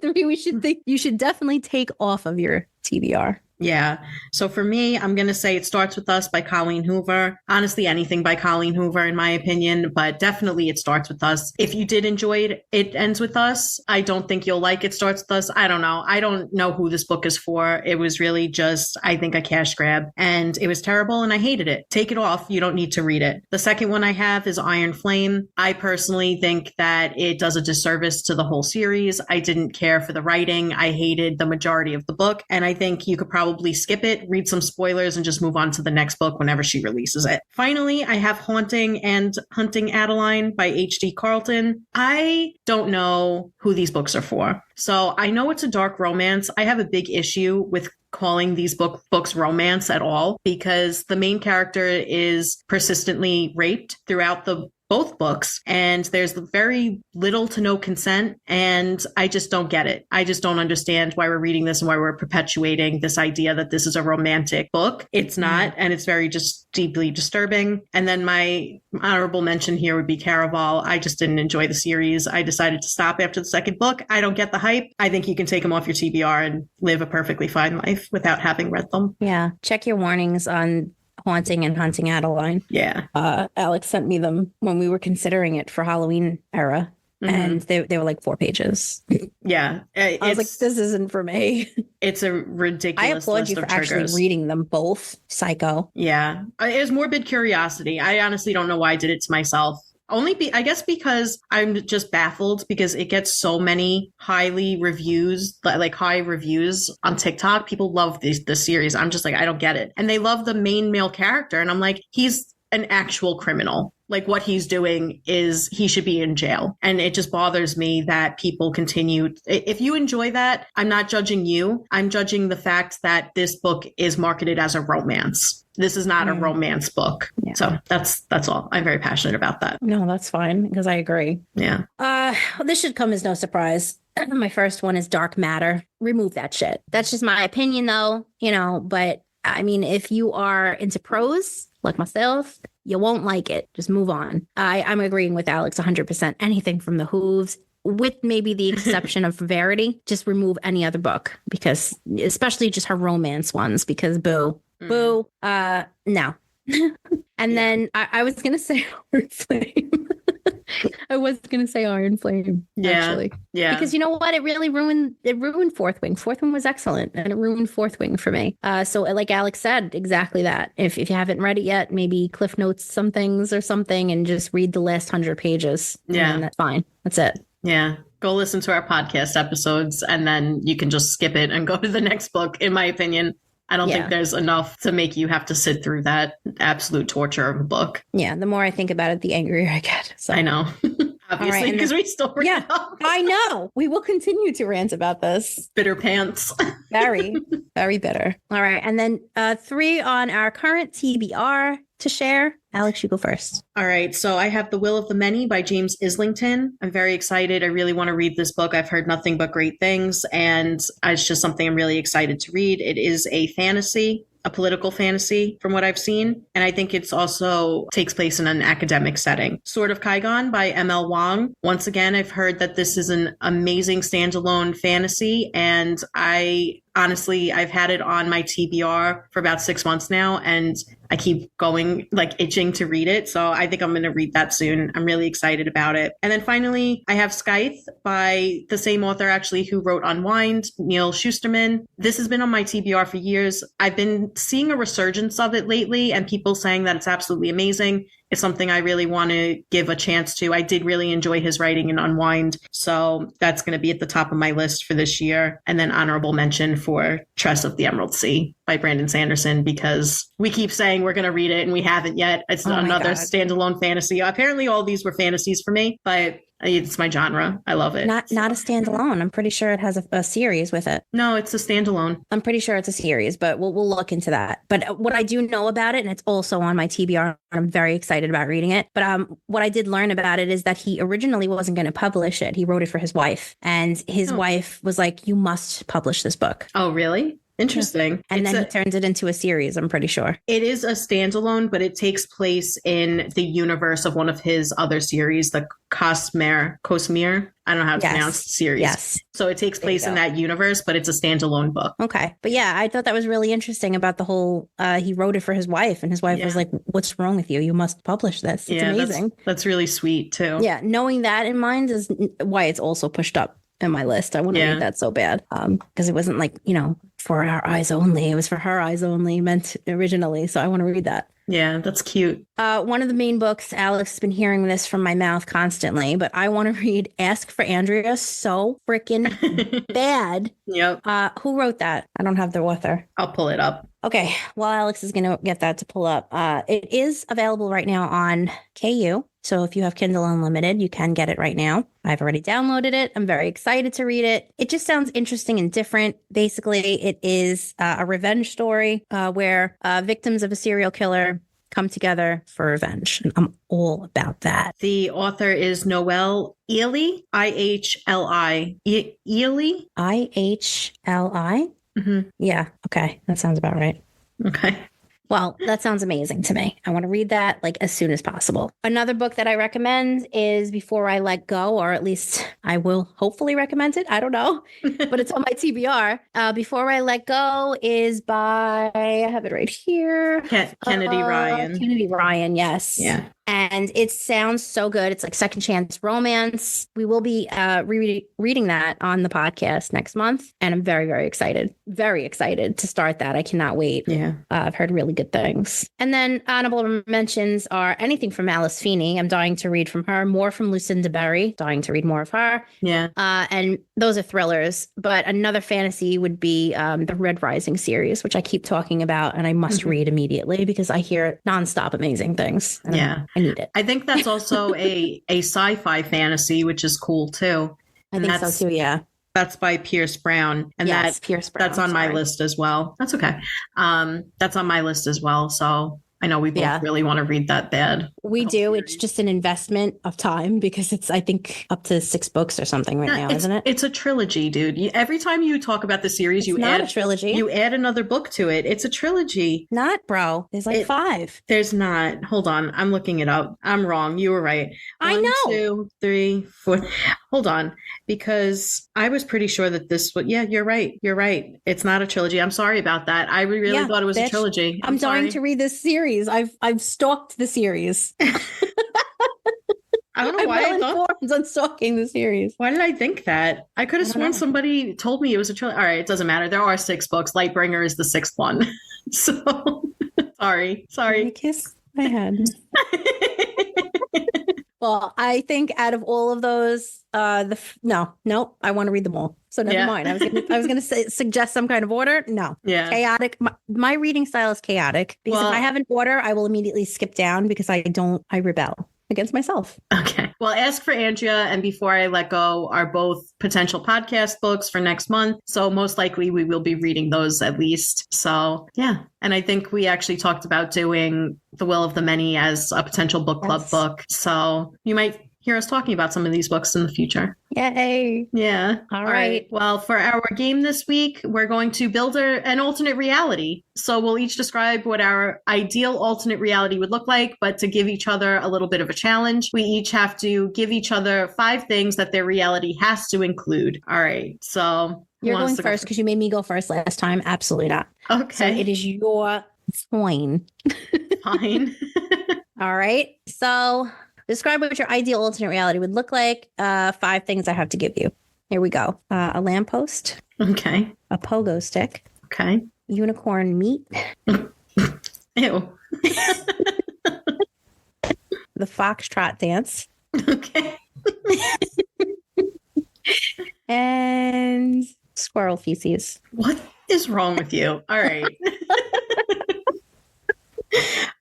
3 you should definitely take off of your TBR. Yeah. So for me, I'm going to say It Starts With Us by Colleen Hoover. Honestly, anything by Colleen Hoover, in my opinion, but definitely It Starts With Us. If you did enjoy it, It Ends With Us. I don't think you'll like It Starts With Us. I don't know. I don't know who this book is for. It was really just, I think, a cash grab, and it was terrible and I hated it. Take it off. You don't need to read it. The second one I have is Iron Flame. I personally think that it does a disservice to the whole series. I didn't care for the writing. I hated the majority of the book, and I think you could probably skip it, read some spoilers, and just move on to the next book whenever she releases it. Finally, I have Haunting and Hunting Adeline by H.D. Carlton. I don't know who these books are for. So I know it's a dark romance. I have a big issue with calling these books romance at all, because the main character is persistently raped throughout both books, and there's very little to no consent, and I just don't get it. I just don't understand why we're reading this and why we're perpetuating this idea that this is a romantic book. It's not, and it's very just deeply disturbing. And then my honorable mention here would be Caraval. I just didn't enjoy the series. I decided to stop after the second book. I don't get the hype. I think you can take them off your TBR and live a perfectly fine life without having read them. Yeah. Check your warnings on Haunting and Hunting Adeline. Yeah. Alex sent me them when we were considering it for Halloween era. And they were like 4 pages. Yeah. I was like, this isn't for me. It's a ridiculous I applaud you for actually reading them both. Psycho. Yeah. It was morbid curiosity. I honestly don't know why I did it to myself. I guess because I'm just baffled, because it gets so many high reviews on TikTok. People love the series. I'm just like, I don't get it. And they love the main male character. And I'm like, he's an actual criminal. Like, what he's doing is, he should be in jail. And it just bothers me that people continue. If you enjoy that, I'm not judging you. I'm judging the fact that this book is marketed as a romance. This is not a romance book. Yeah. So that's all. I'm very passionate about that. No, that's fine, because I agree. Yeah. This should come as no surprise. My first one is Dark Matter. Remove that shit. That's just my opinion, though, but I mean, if you are into prose like myself, you won't like it. Just move on. I'm agreeing with Alex 100%. Anything from the Hooves, with maybe the exception of Verity, just remove any other book, because especially just her romance ones, because boo, no. And then I was going to say Iron Flame. I was going to say Iron Flame, actually. Yeah. Because you know what? It really ruined Fourth Wing. Fourth Wing was excellent, and it ruined Fourth Wing for me. So like Alex said, exactly that. If you haven't read it yet, maybe Cliff Notes some things or something and just read the last 100 pages. Yeah. And that's fine. That's it. Yeah. Go listen to our podcast episodes, and then you can just skip it and go to the next book, in my opinion. I don't think there's enough to make you have to sit through that absolute torture of a book. Yeah, the more I think about it, the angrier I get. So. I know. Obviously, because we still rant. Yeah, I know. We will continue to rant about this. Bitter pants. Very, very bitter. All right. And then 3 on our current TBR to share. Alex, you go first. All right. So I have The Will of the Many by James Islington. I'm very excited. I really want to read this book. I've heard nothing but great things, and it's just something I'm really excited to read. It is a fantasy, a political fantasy from what I've seen. And I think it's also takes place in an academic setting. Sword of Kaigon by M.L. Wong. Once again, I've heard that this is an amazing standalone fantasy. And I've had it on my TBR for about 6 months now, and I keep going, itching to read it. So I think I'm going to read that soon. I'm really excited about it. And then finally, I have Scythe by the same author, actually, who wrote Unwind, Neil Shusterman. This has been on my TBR for years. I've been seeing a resurgence of it lately, and people saying that it's absolutely amazing. It's something I really want to give a chance to. I did really enjoy his writing in Unwind. So that's going to be at the top of my list for this year. And then honorable mention for Tress of the Emerald Sea by Brandon Sanderson, because we keep saying we're going to read it and we haven't yet. It's another standalone fantasy. Apparently all these were fantasies for me, but it's my genre. I love it. Not a standalone. I'm pretty sure it has a series with it. No, it's a standalone. I'm pretty sure it's a series, but we'll look into that. But what I do know about it, and it's also on my TBR, I'm very excited about reading it. But what I did learn about it is that he originally wasn't going to publish it. He wrote it for his wife, and his wife was like, "You must publish this book." Oh, really? Interesting. And then he turns it into a series, I'm pretty sure. It is a standalone, but it takes place in the universe of one of his other series, the Cosmere. I don't know how to pronounce the series. Yes. So it takes place in that universe, but it's a standalone book. Okay. But yeah, I thought that was really interesting about the whole, he wrote it for his wife, and his wife was like, what's wrong with you? You must publish this. It's amazing. That's really sweet too. Yeah. Knowing that in mind is why it's also pushed up in my list. I want to read that so bad. Because it wasn't like, for our eyes only. It was for her eyes only meant originally. So I want to read that. Yeah, that's cute. One of the main books, Alex has been hearing this from my mouth constantly, but I want to read Ask for Andrea so freaking bad. Yep. Who wrote that? I don't have the author. I'll pull it up. Okay. Well, Alex is going to get that to pull up. It is available right now on KU. So if you have Kindle Unlimited, you can get it right now. I've already downloaded it. I'm very excited to read it. It just sounds interesting and different. Basically, it is a revenge story where victims of a serial killer come together for revenge. And I'm all about that. The author is Noelle Ihli, I-H-L-I. Ihli? I-H-L-I? Mm-hmm. Yeah. Okay. That sounds about right. Okay. Well, that sounds amazing to me. I want to read that like as soon as possible. Another book that I recommend is Before I Let Go, or at least I will hopefully recommend it. I don't know, but it's on my TBR. Before I Let Go is by, I have it right here. Kennedy Ryan. Kennedy Ryan, yes. Yeah. And it sounds so good. It's like second chance romance. We will be reading that on the podcast next month. And I'm very, very excited. Very excited to start that. I cannot wait. Yeah. I've heard really good things. And then honorable mentions are anything from Alice Feeney. I'm dying to read from her. More from Lucinda Berry. Dying to read more of her. Yeah. And those are thrillers. But another fantasy would be the Red Rising series, which I keep talking about. And I must read immediately because I hear nonstop amazing things. And I need it. I think that's also a sci-fi fantasy, which is cool too. I think so too. Yeah. That's by Pierce Brown. And Pierce Brown. That's on my list as well. That's okay. That's on my list as well. So I know we both really want to read that bad. We do. It's just an investment of time because it's, I think, up to 6 books or something now, isn't it? It's a trilogy, dude. Every time you talk about the series, you add a trilogy. You add another book to it. It's a trilogy. Not, bro. There's like 5. There's not. Hold on. I'm looking it up. I'm wrong. You were right. I know. 1, 2, 3, 4. Hold on. Because I was pretty sure that this was, you're right. You're right. It's not a trilogy. I'm sorry about that. I really thought it was a trilogy. I'm dying to read this series. I've stalked the series. I don't know why I thought on stalking the series. Why did I think that? I could have sworn somebody told me it was a trilogy. All right, it doesn't matter. There are 6 books. Lightbringer is the 6th one. So sorry. I kiss my head. Well, I think out of all of those, no, I want to read them all. So never mind. I was going to suggest some kind of order. No. Yeah. Chaotic. My reading style is chaotic because if I have an order, I will immediately skip down because I rebel against myself. Okay. Well, Ask for Andrea and Before I Let Go are both potential podcast books for next month. So most likely we will be reading those at least. So yeah. And I think we actually talked about doing The Will of the Many as a potential book club book. So you might hear us talking about some of these books in the future. Yay. Yeah. All right. Well, for our game this week, we're going to build an alternate reality. So we'll each describe what our ideal alternate reality would look like, but to give each other a little bit of a challenge, we each have to give each other 5 things that their reality has to include. All right. So you're going first because you made me go first last time. Absolutely not. Okay. So it is your fine. Fine. All right. So describe what your ideal alternate reality would look like. 5 things I have to give you. Here we go. A lamppost. Okay. A pogo stick. Okay. Unicorn meat. Ew. The foxtrot dance. Okay. And squirrel feces. What is wrong with you? All right.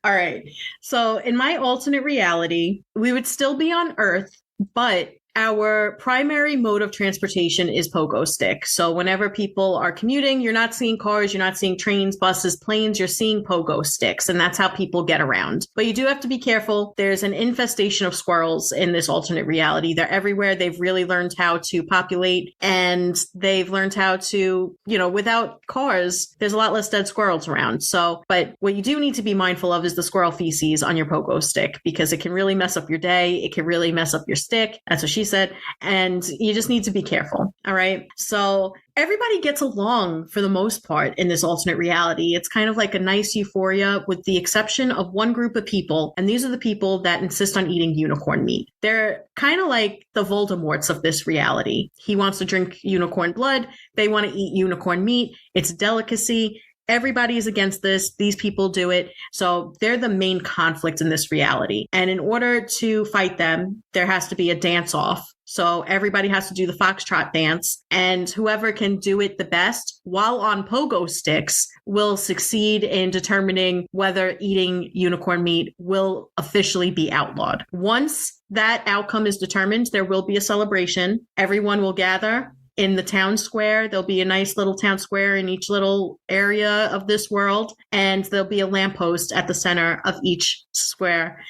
All right. So in my alternate reality, we would still be on Earth, but our primary mode of transportation is pogo stick. So whenever people are commuting, you're not seeing cars, you're not seeing trains, buses, planes, you're seeing pogo sticks. And that's how people get around. But you do have to be careful. There's an infestation of squirrels in this alternate reality. They're everywhere. They've really learned how to populate, and they've learned how to, without cars, there's a lot less dead squirrels around. So, but what you do need to be mindful of is the squirrel feces on your pogo stick, because it can really mess up your day. It can really mess up your stick. That's what she said. And you just need to be careful. All right. So everybody gets along for the most part in this alternate reality. It's kind of like a nice euphoria, with the exception of one group of people. And these are the people that insist on eating unicorn meat. They're kind of like the Voldemorts of this reality. He wants to drink unicorn blood. They want to eat unicorn meat. It's a delicacy. Everybody is against this. These people do it. So they're the main conflict in this reality. And in order to fight them, there has to be a dance off. So everybody has to do the foxtrot dance, and whoever can do it the best while on pogo sticks will succeed in determining whether eating unicorn meat will officially be outlawed. Once that outcome is determined, there will be a celebration. Everyone will gather in the town square. There'll be a nice little town square in each little area of this world, and there'll be a lamppost at the center of each square.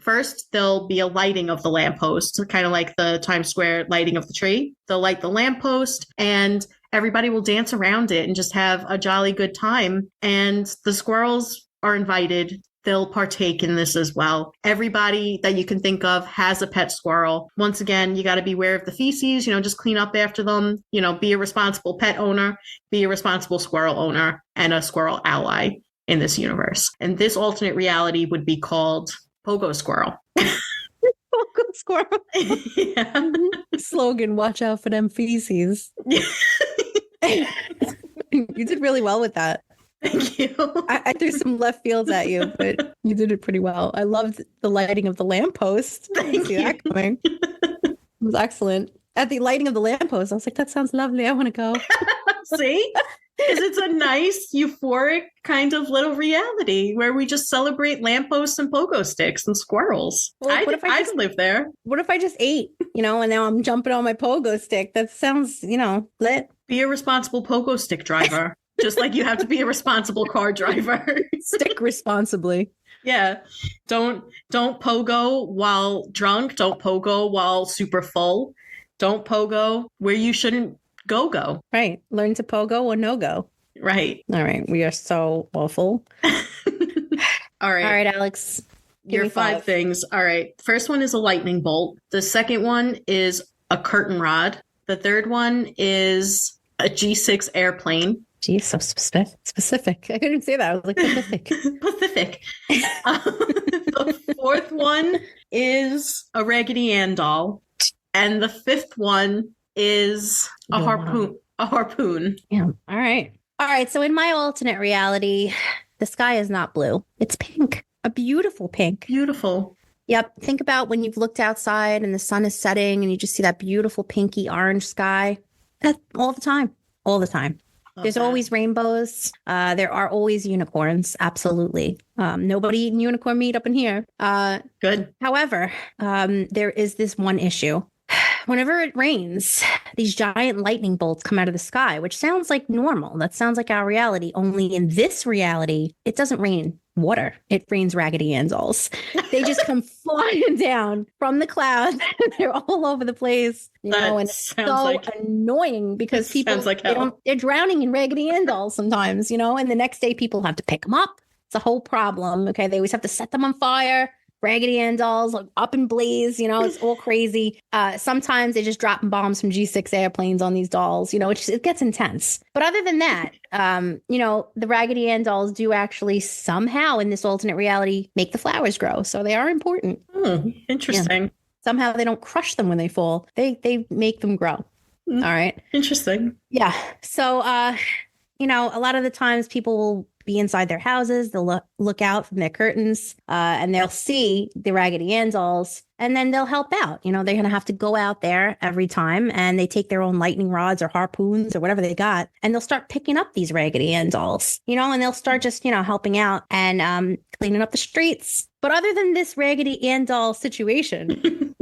First, there'll be a lighting of the lamppost, kind of like the Times Square lighting of the tree. They'll light the lamppost, and everybody will dance around it and just have a jolly good time. And the squirrels are invited. They'll partake in this as well. Everybody that you can think of has a pet squirrel. Once again, you got to be aware of the feces, just clean up after them, be a responsible pet owner, be a responsible squirrel owner, and a squirrel ally in this universe. And this alternate reality would be called Pogo Squirrel. Pogo Squirrel. Yeah. Slogan, watch out for them feces. You did really well with that. Thank you. I threw some left fields at you, but you did it pretty well. I loved the lighting of the lamppost. Thank you. That coming. It was excellent. At the lighting of the lamppost, I was like, that sounds lovely. I want to go. See? Because it's a nice, euphoric kind of little reality where we just celebrate lampposts and pogo sticks and squirrels. Well, I'd live there. What if I just ate, and now I'm jumping on my pogo stick? That sounds, lit. Be a responsible pogo stick driver, just like you have to be a responsible car driver. Stick responsibly. Yeah. Don't pogo while drunk. Don't pogo while super full. Don't pogo where you shouldn't go. Right. Learn to pogo or no go. Right. All right. We are so awful. All right, Alex. Your 5 things. All right. First one is a lightning bolt. The second one is a curtain rod. The third one is a G6 airplane. Geez, so specific. I couldn't say that. I was like, Pacific. Pacific. The fourth one is a Raggedy Ann doll. And the fifth one is a harpoon. Yeah. All right. So in my alternate reality, the sky is not blue. It's pink. A beautiful pink. Beautiful. Yep. Think about when you've looked outside and the sun is setting and you just see that beautiful pinky orange sky. That all the time. All the time. There's always rainbows. There are always unicorns. Absolutely. Nobody eating unicorn meat up in here. Good. However, there is this one issue. Whenever it rains, these giant lightning bolts come out of the sky, which sounds like normal. That sounds like our reality. Only in this reality, it doesn't rain water. It rains Raggedy Ann dolls. They just come flying down from the clouds. They're all over the place. And it's so annoying because people, they're drowning in Raggedy Ann dolls sometimes, and the next day people have to pick them up. It's a whole problem. Okay. They always have to set them on fire. Raggedy Ann dolls up in blaze, it's all crazy. Sometimes they're just dropping bombs from G6 airplanes on these dolls, it gets intense. But other than that, the Raggedy Ann dolls do actually somehow in this alternate reality make the flowers grow. So they are important. Interesting. Yeah. Somehow they don't crush them when they fall. They make them grow. All right. Interesting. Yeah. So, a lot of the times people will be inside their houses. They'll look out from their curtains and they'll see the Raggedy Ann dolls and then they'll help out. They're going to have to go out there every time and they take their own lightning rods or harpoons or whatever they got. And they'll start picking up these Raggedy Ann dolls, and they'll start just, helping out and cleaning up the streets. But other than this Raggedy Ann doll situation,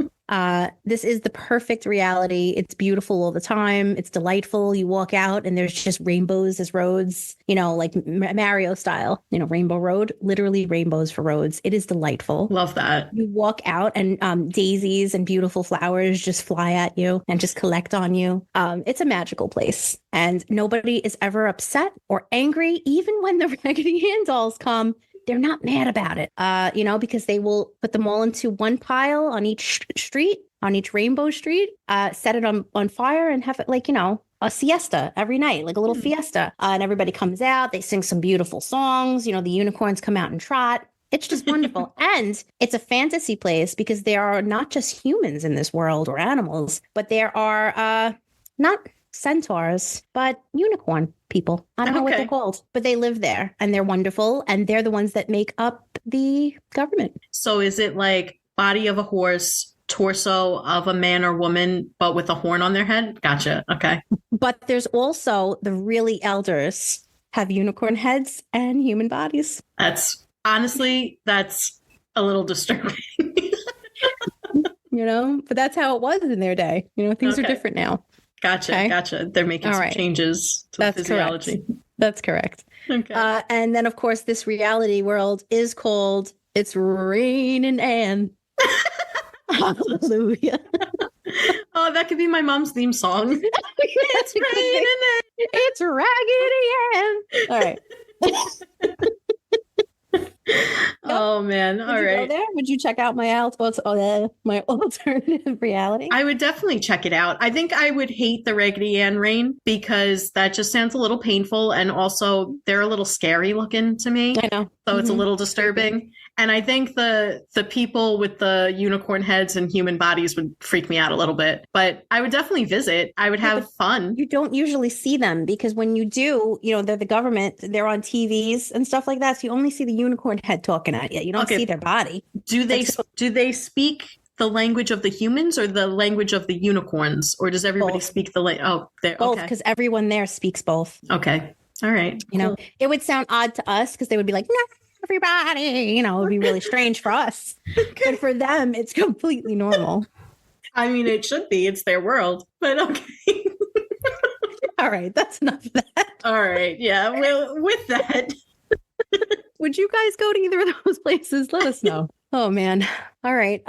This is the perfect reality. It's beautiful all the time. It's delightful. You walk out and there's just rainbows as roads, like Mario style, Rainbow Road, literally rainbows for roads. It is delightful. Love that. You walk out and daisies and beautiful flowers just fly at you and just collect on you. It's a magical place, and nobody is ever upset or angry. Even when the Raggedy Ann dolls come, they're not mad about it, because they will put them all into one pile on each street, on each rainbow street, set it on fire and have it a siesta every night, like a little fiesta. And everybody comes out, they sing some beautiful songs. The unicorns come out and trot. It's just wonderful. And it's a fantasy place because there are not just humans in this world or animals, but there are not centaurs, but unicorn people. I don't know what they're called, but they live there and they're wonderful. And they're the ones that make up the government. So is it like body of a horse, torso of a man or woman, but with a horn on their head? Gotcha. Okay. But there's also the really elders have unicorn heads and human bodies. That's a little disturbing. But that's how it was in their day. Things are different now. Gotcha. Okay. Gotcha. They're making some changes to the physiology. Correct. That's correct. Okay. And then, of course, this reality world is called It's Raining Ann. Hallelujah. Oh, that could be my mom's theme song. It's raining. It's Raggedy Ann. All right. Oh man! All right. Go there? Would you check out my alternative reality? I would definitely check it out. I think I would hate the Raggedy Ann reign because that just sounds a little painful, and also they're a little scary looking to me. I know, so it's a little disturbing. And I think the people with the unicorn heads and human bodies would freak me out a little bit. But I would definitely visit. I would have fun. You don't usually see them because when you do, they're the government. They're on TVs and stuff like that. So you only see the unicorn head talking at you. You don't see their body. Do they speak the language of the humans or the language of the unicorns? Or does everybody speak the language? Oh, both, because everyone there speaks both. Okay. All right. Cool. It would sound odd to us because they would be like, no. Everybody, it would be really strange for us. But for them, it's completely normal. I mean, it should be. It's their world. But okay. All right. That's enough of that. All right. Yeah. Well, with that. Would you guys go to either of those places? Let us know. Oh, man. All right.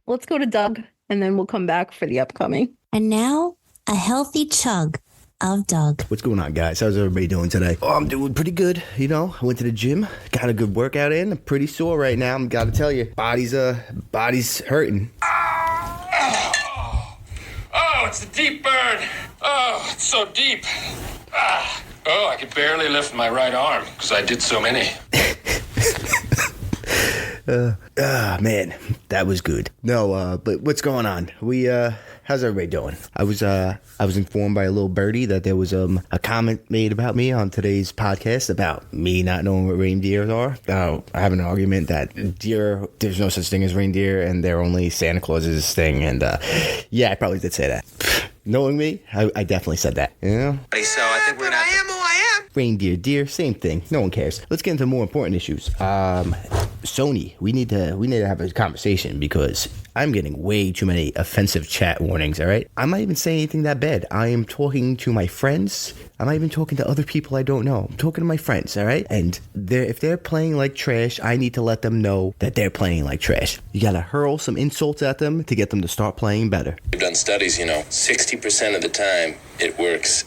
Let's go to Doug, and then we'll come back for the upcoming. And now, a healthy chug of Doug. What's going on, guys? How's everybody doing today? Oh, I'm doing pretty good. I went to the gym, got a good workout in. I'm pretty sore right now. I'm gotta tell you, body's hurting. Oh, it's a deep burn. Oh, it's so deep. Oh, I could barely lift my right arm because I did so many. Man, that was good. No, but what's going on? How's everybody doing? I was informed by a little birdie that there was a comment made about me on today's podcast about me not knowing what reindeers are. I have an argument that deer, there's no such thing as reindeer, and they're only Santa Claus's thing. And yeah, I probably did say that. Knowing me, I definitely said that. So I think we're gonna. I am who I am. Reindeer, deer, same thing. No one cares. Let's get into more important issues. Sony, we need to have a conversation because I'm getting way too many offensive chat warnings, all right? I'm not even saying anything that bad. I am talking to my friends. I'm not even talking to other people I don't know. I'm talking to my friends, all right? And if they're playing like trash, I need to let them know that they're playing like trash. You gotta hurl some insults at them to get them to start playing better. We've done studies, 60% of the time it works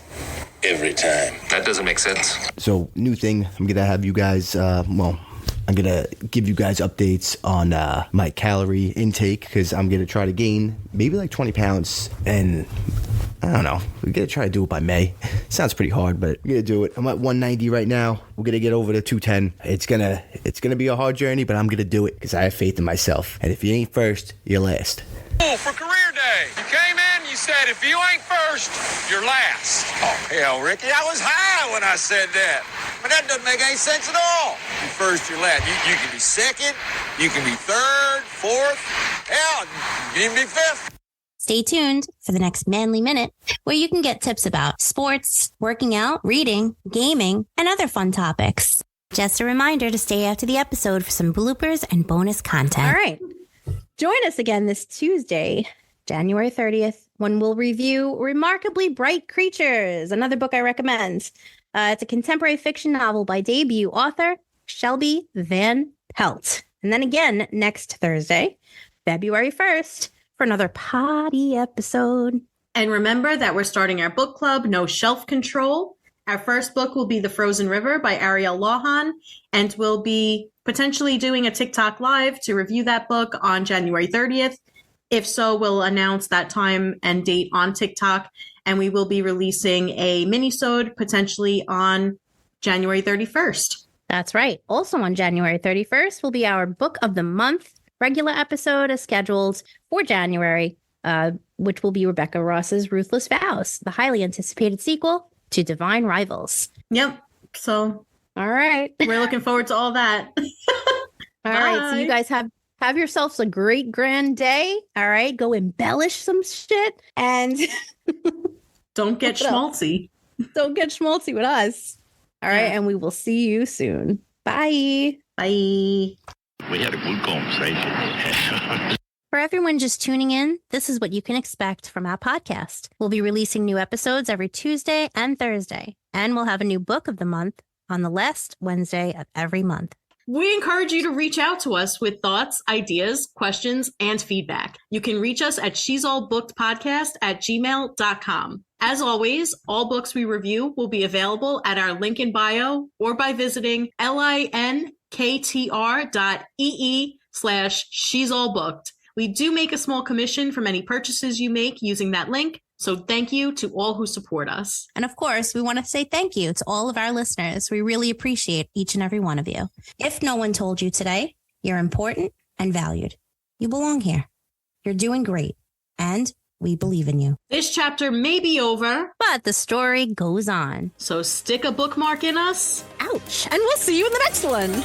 every time. That doesn't make sense. So, new thing, I'm gonna have you guys, I'm going to give you guys updates on my calorie intake because I'm going to try to gain maybe like 20 pounds. And I don't know. We're going to try to do it by May. Sounds pretty hard, but we're going to do it. I'm at 190 right now. We're going to get over to 210. It's going to be a hard journey, but I'm going to do it because I have faith in myself. And if you ain't first, you're last. Oh, for career day. You came in, you said, if you ain't first, you're last. Oh, hell, Ricky, I was high when I said that. But that doesn't make any sense at all. You first, you're last. You can be second, you can be third, fourth, hell, you can even be fifth. Stay tuned for the next Manly Minute, where you can get tips about sports, working out, reading, gaming, and other fun topics. Just a reminder to stay after the episode for some bloopers and bonus content. All right. Join us again this Tuesday January 30th, when we'll review Remarkably Bright Creatures, another book I recommend. It's a contemporary fiction novel by debut author Shelby Van Pelt. And then again next Thursday, February 1st, for another Poddy episode. And remember that we're starting our book club, No Shelf Control. Our first book will be The Frozen River by Ariel Lawhan, and we'll be potentially doing a TikTok live to review that book on January 30th. If so, we'll announce that time and date on TikTok, and we will be releasing a mini-sode potentially on January 31st. That's right. Also on January 31st will be our Book of the Month. Regular episode is scheduled for January, which will be Rebecca Ross's Ruthless Vows, the highly anticipated sequel to Divine Rivals. Yep. So, all right. We're looking forward to all that. All right. So you guys have yourselves a great grand day. All right. Go embellish some shit and don't get schmaltzy. Don't get schmaltzy with us. All right. And we will see you soon. Bye. Bye. We had a good conversation. For everyone just tuning in, this is what you can expect from our podcast. We'll be releasing new episodes every Tuesday and Thursday, and we'll have a new book of the month on the last Wednesday of every month. We encourage you to reach out to us with thoughts, ideas, questions, and feedback. You can reach us at she'sallbookedpodcast@gmail.com. As always, all books we review will be available at our link in bio or by visiting linktr.ee/she'sallbooked. We do make a small commission from any purchases you make using that link, so thank you to all who support us. And of course, we want to say thank you to all of our listeners. We really appreciate each and every one of you. If no one told you today, you're important and valued. You belong here. You're doing great, and we believe in you. This chapter may be over, but the story goes on. So stick a bookmark in us. Ouch. And we'll see you in the next one.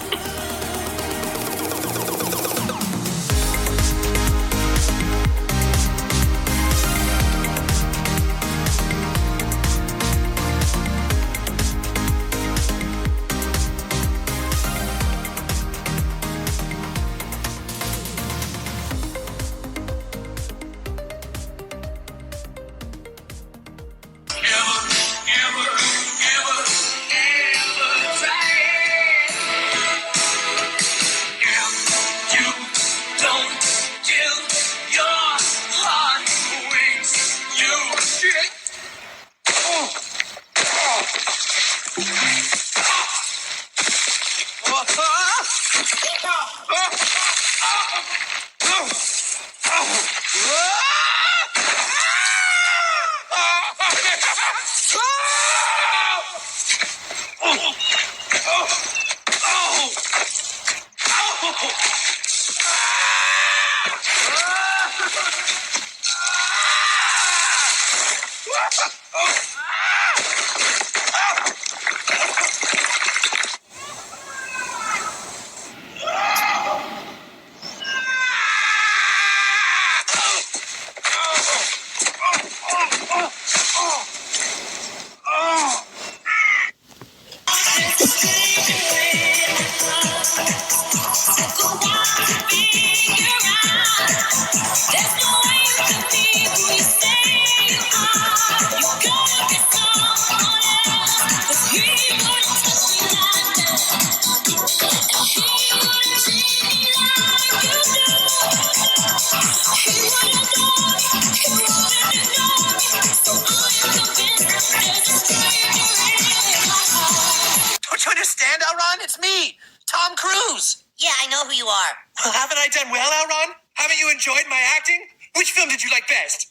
Don't you understand, Elron? It's me, Tom Cruise. Yeah, I know who you are. Well, haven't I done well, Elron? Haven't you enjoyed my acting? Which film did you like best?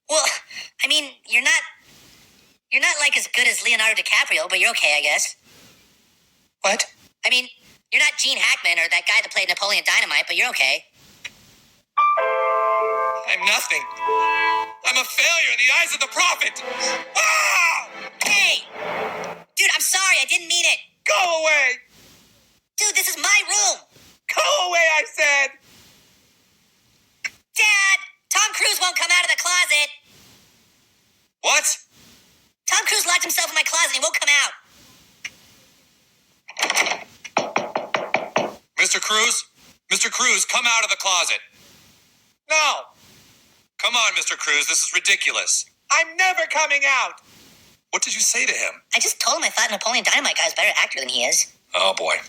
Well, I mean, you're not like as good as Leonardo DiCaprio, but you're okay, I guess. What? I mean, you're not Gene Hackman or that guy that played Napoleon Dynamite, but you're okay. I'm nothing. I'm a failure in the eyes of the prophet. Ah! Hey! Dude, I'm sorry, I didn't mean it. Go away! Dude, this is my room. Go away, I said! Dad, Tom Cruise won't come out of the closet. What? Tom Cruise locked himself in my closet and he won't come out. Mr. Cruise? Mr. Cruise, come out of the closet. No! Come on, Mr. Cruz, this is ridiculous. I'm never coming out. What did you say to him? I just told him I thought Napoleon Dynamite Guy's a better actor than he is. Oh, boy.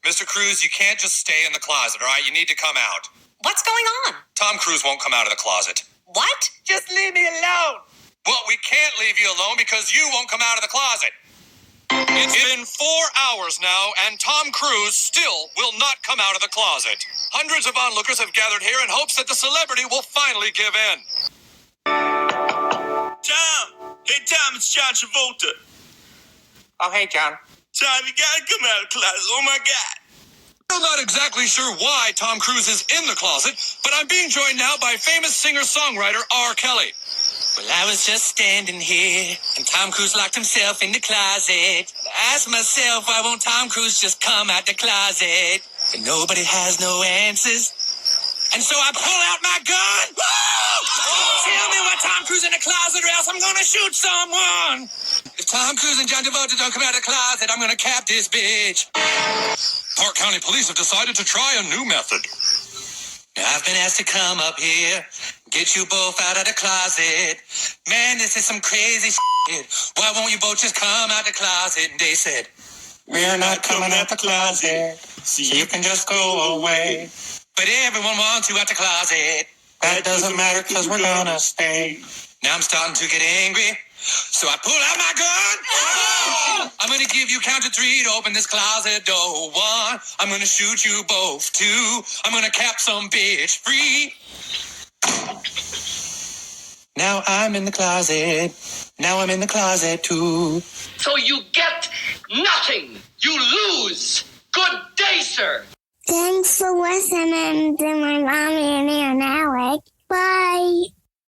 Mr. Cruz, you can't just stay in the closet, all right? You need to come out. What's going on? Tom Cruise won't come out of the closet. What? Just leave me alone. Well, we can't leave you alone because you won't come out of the closet. It's been 4 hours now, and Tom Cruise still will not come out of the closet. Hundreds of onlookers have gathered here in hopes that the celebrity will finally give in. Tom! Hey, Tom, it's John Travolta. Oh, hey, John. Tom, you gotta come out of the closet. Oh, my God. I'm not exactly sure why Tom Cruise is in the closet, but I'm being joined now by famous singer-songwriter R. Kelly. Well, I was just standing here, and Tom Cruise locked himself in the closet. I asked myself, why won't Tom Cruise just come out the closet? But nobody has no answers. And so I pull out my gun. Woo! Tell me why Tom Cruise in the closet, or else I'm gonna shoot someone. If Tom Cruise and John Travolta don't come out of the closet, I'm gonna cap this bitch. Park County Police have decided to try a new method. Now, I've been asked to come up here, get you both out of the closet. Man, this is some crazy shit. Why won't you both just come out the closet? And they said, we're not coming out the closet, so you can just go away. But everyone wants you out the closet. That doesn't matter because we're gonna stay. Now I'm starting to get angry, so I pull out my gun. Oh! I'm gonna give you count to 3 to open this closet door. 1, I'm gonna shoot you both. 2, I'm gonna cap some bitch free. Now I'm in the closet. Now I'm in the closet too. So you get nothing. You lose. Good day, sir. Thanks for listening to my mommy and Aunt Alex. Bye.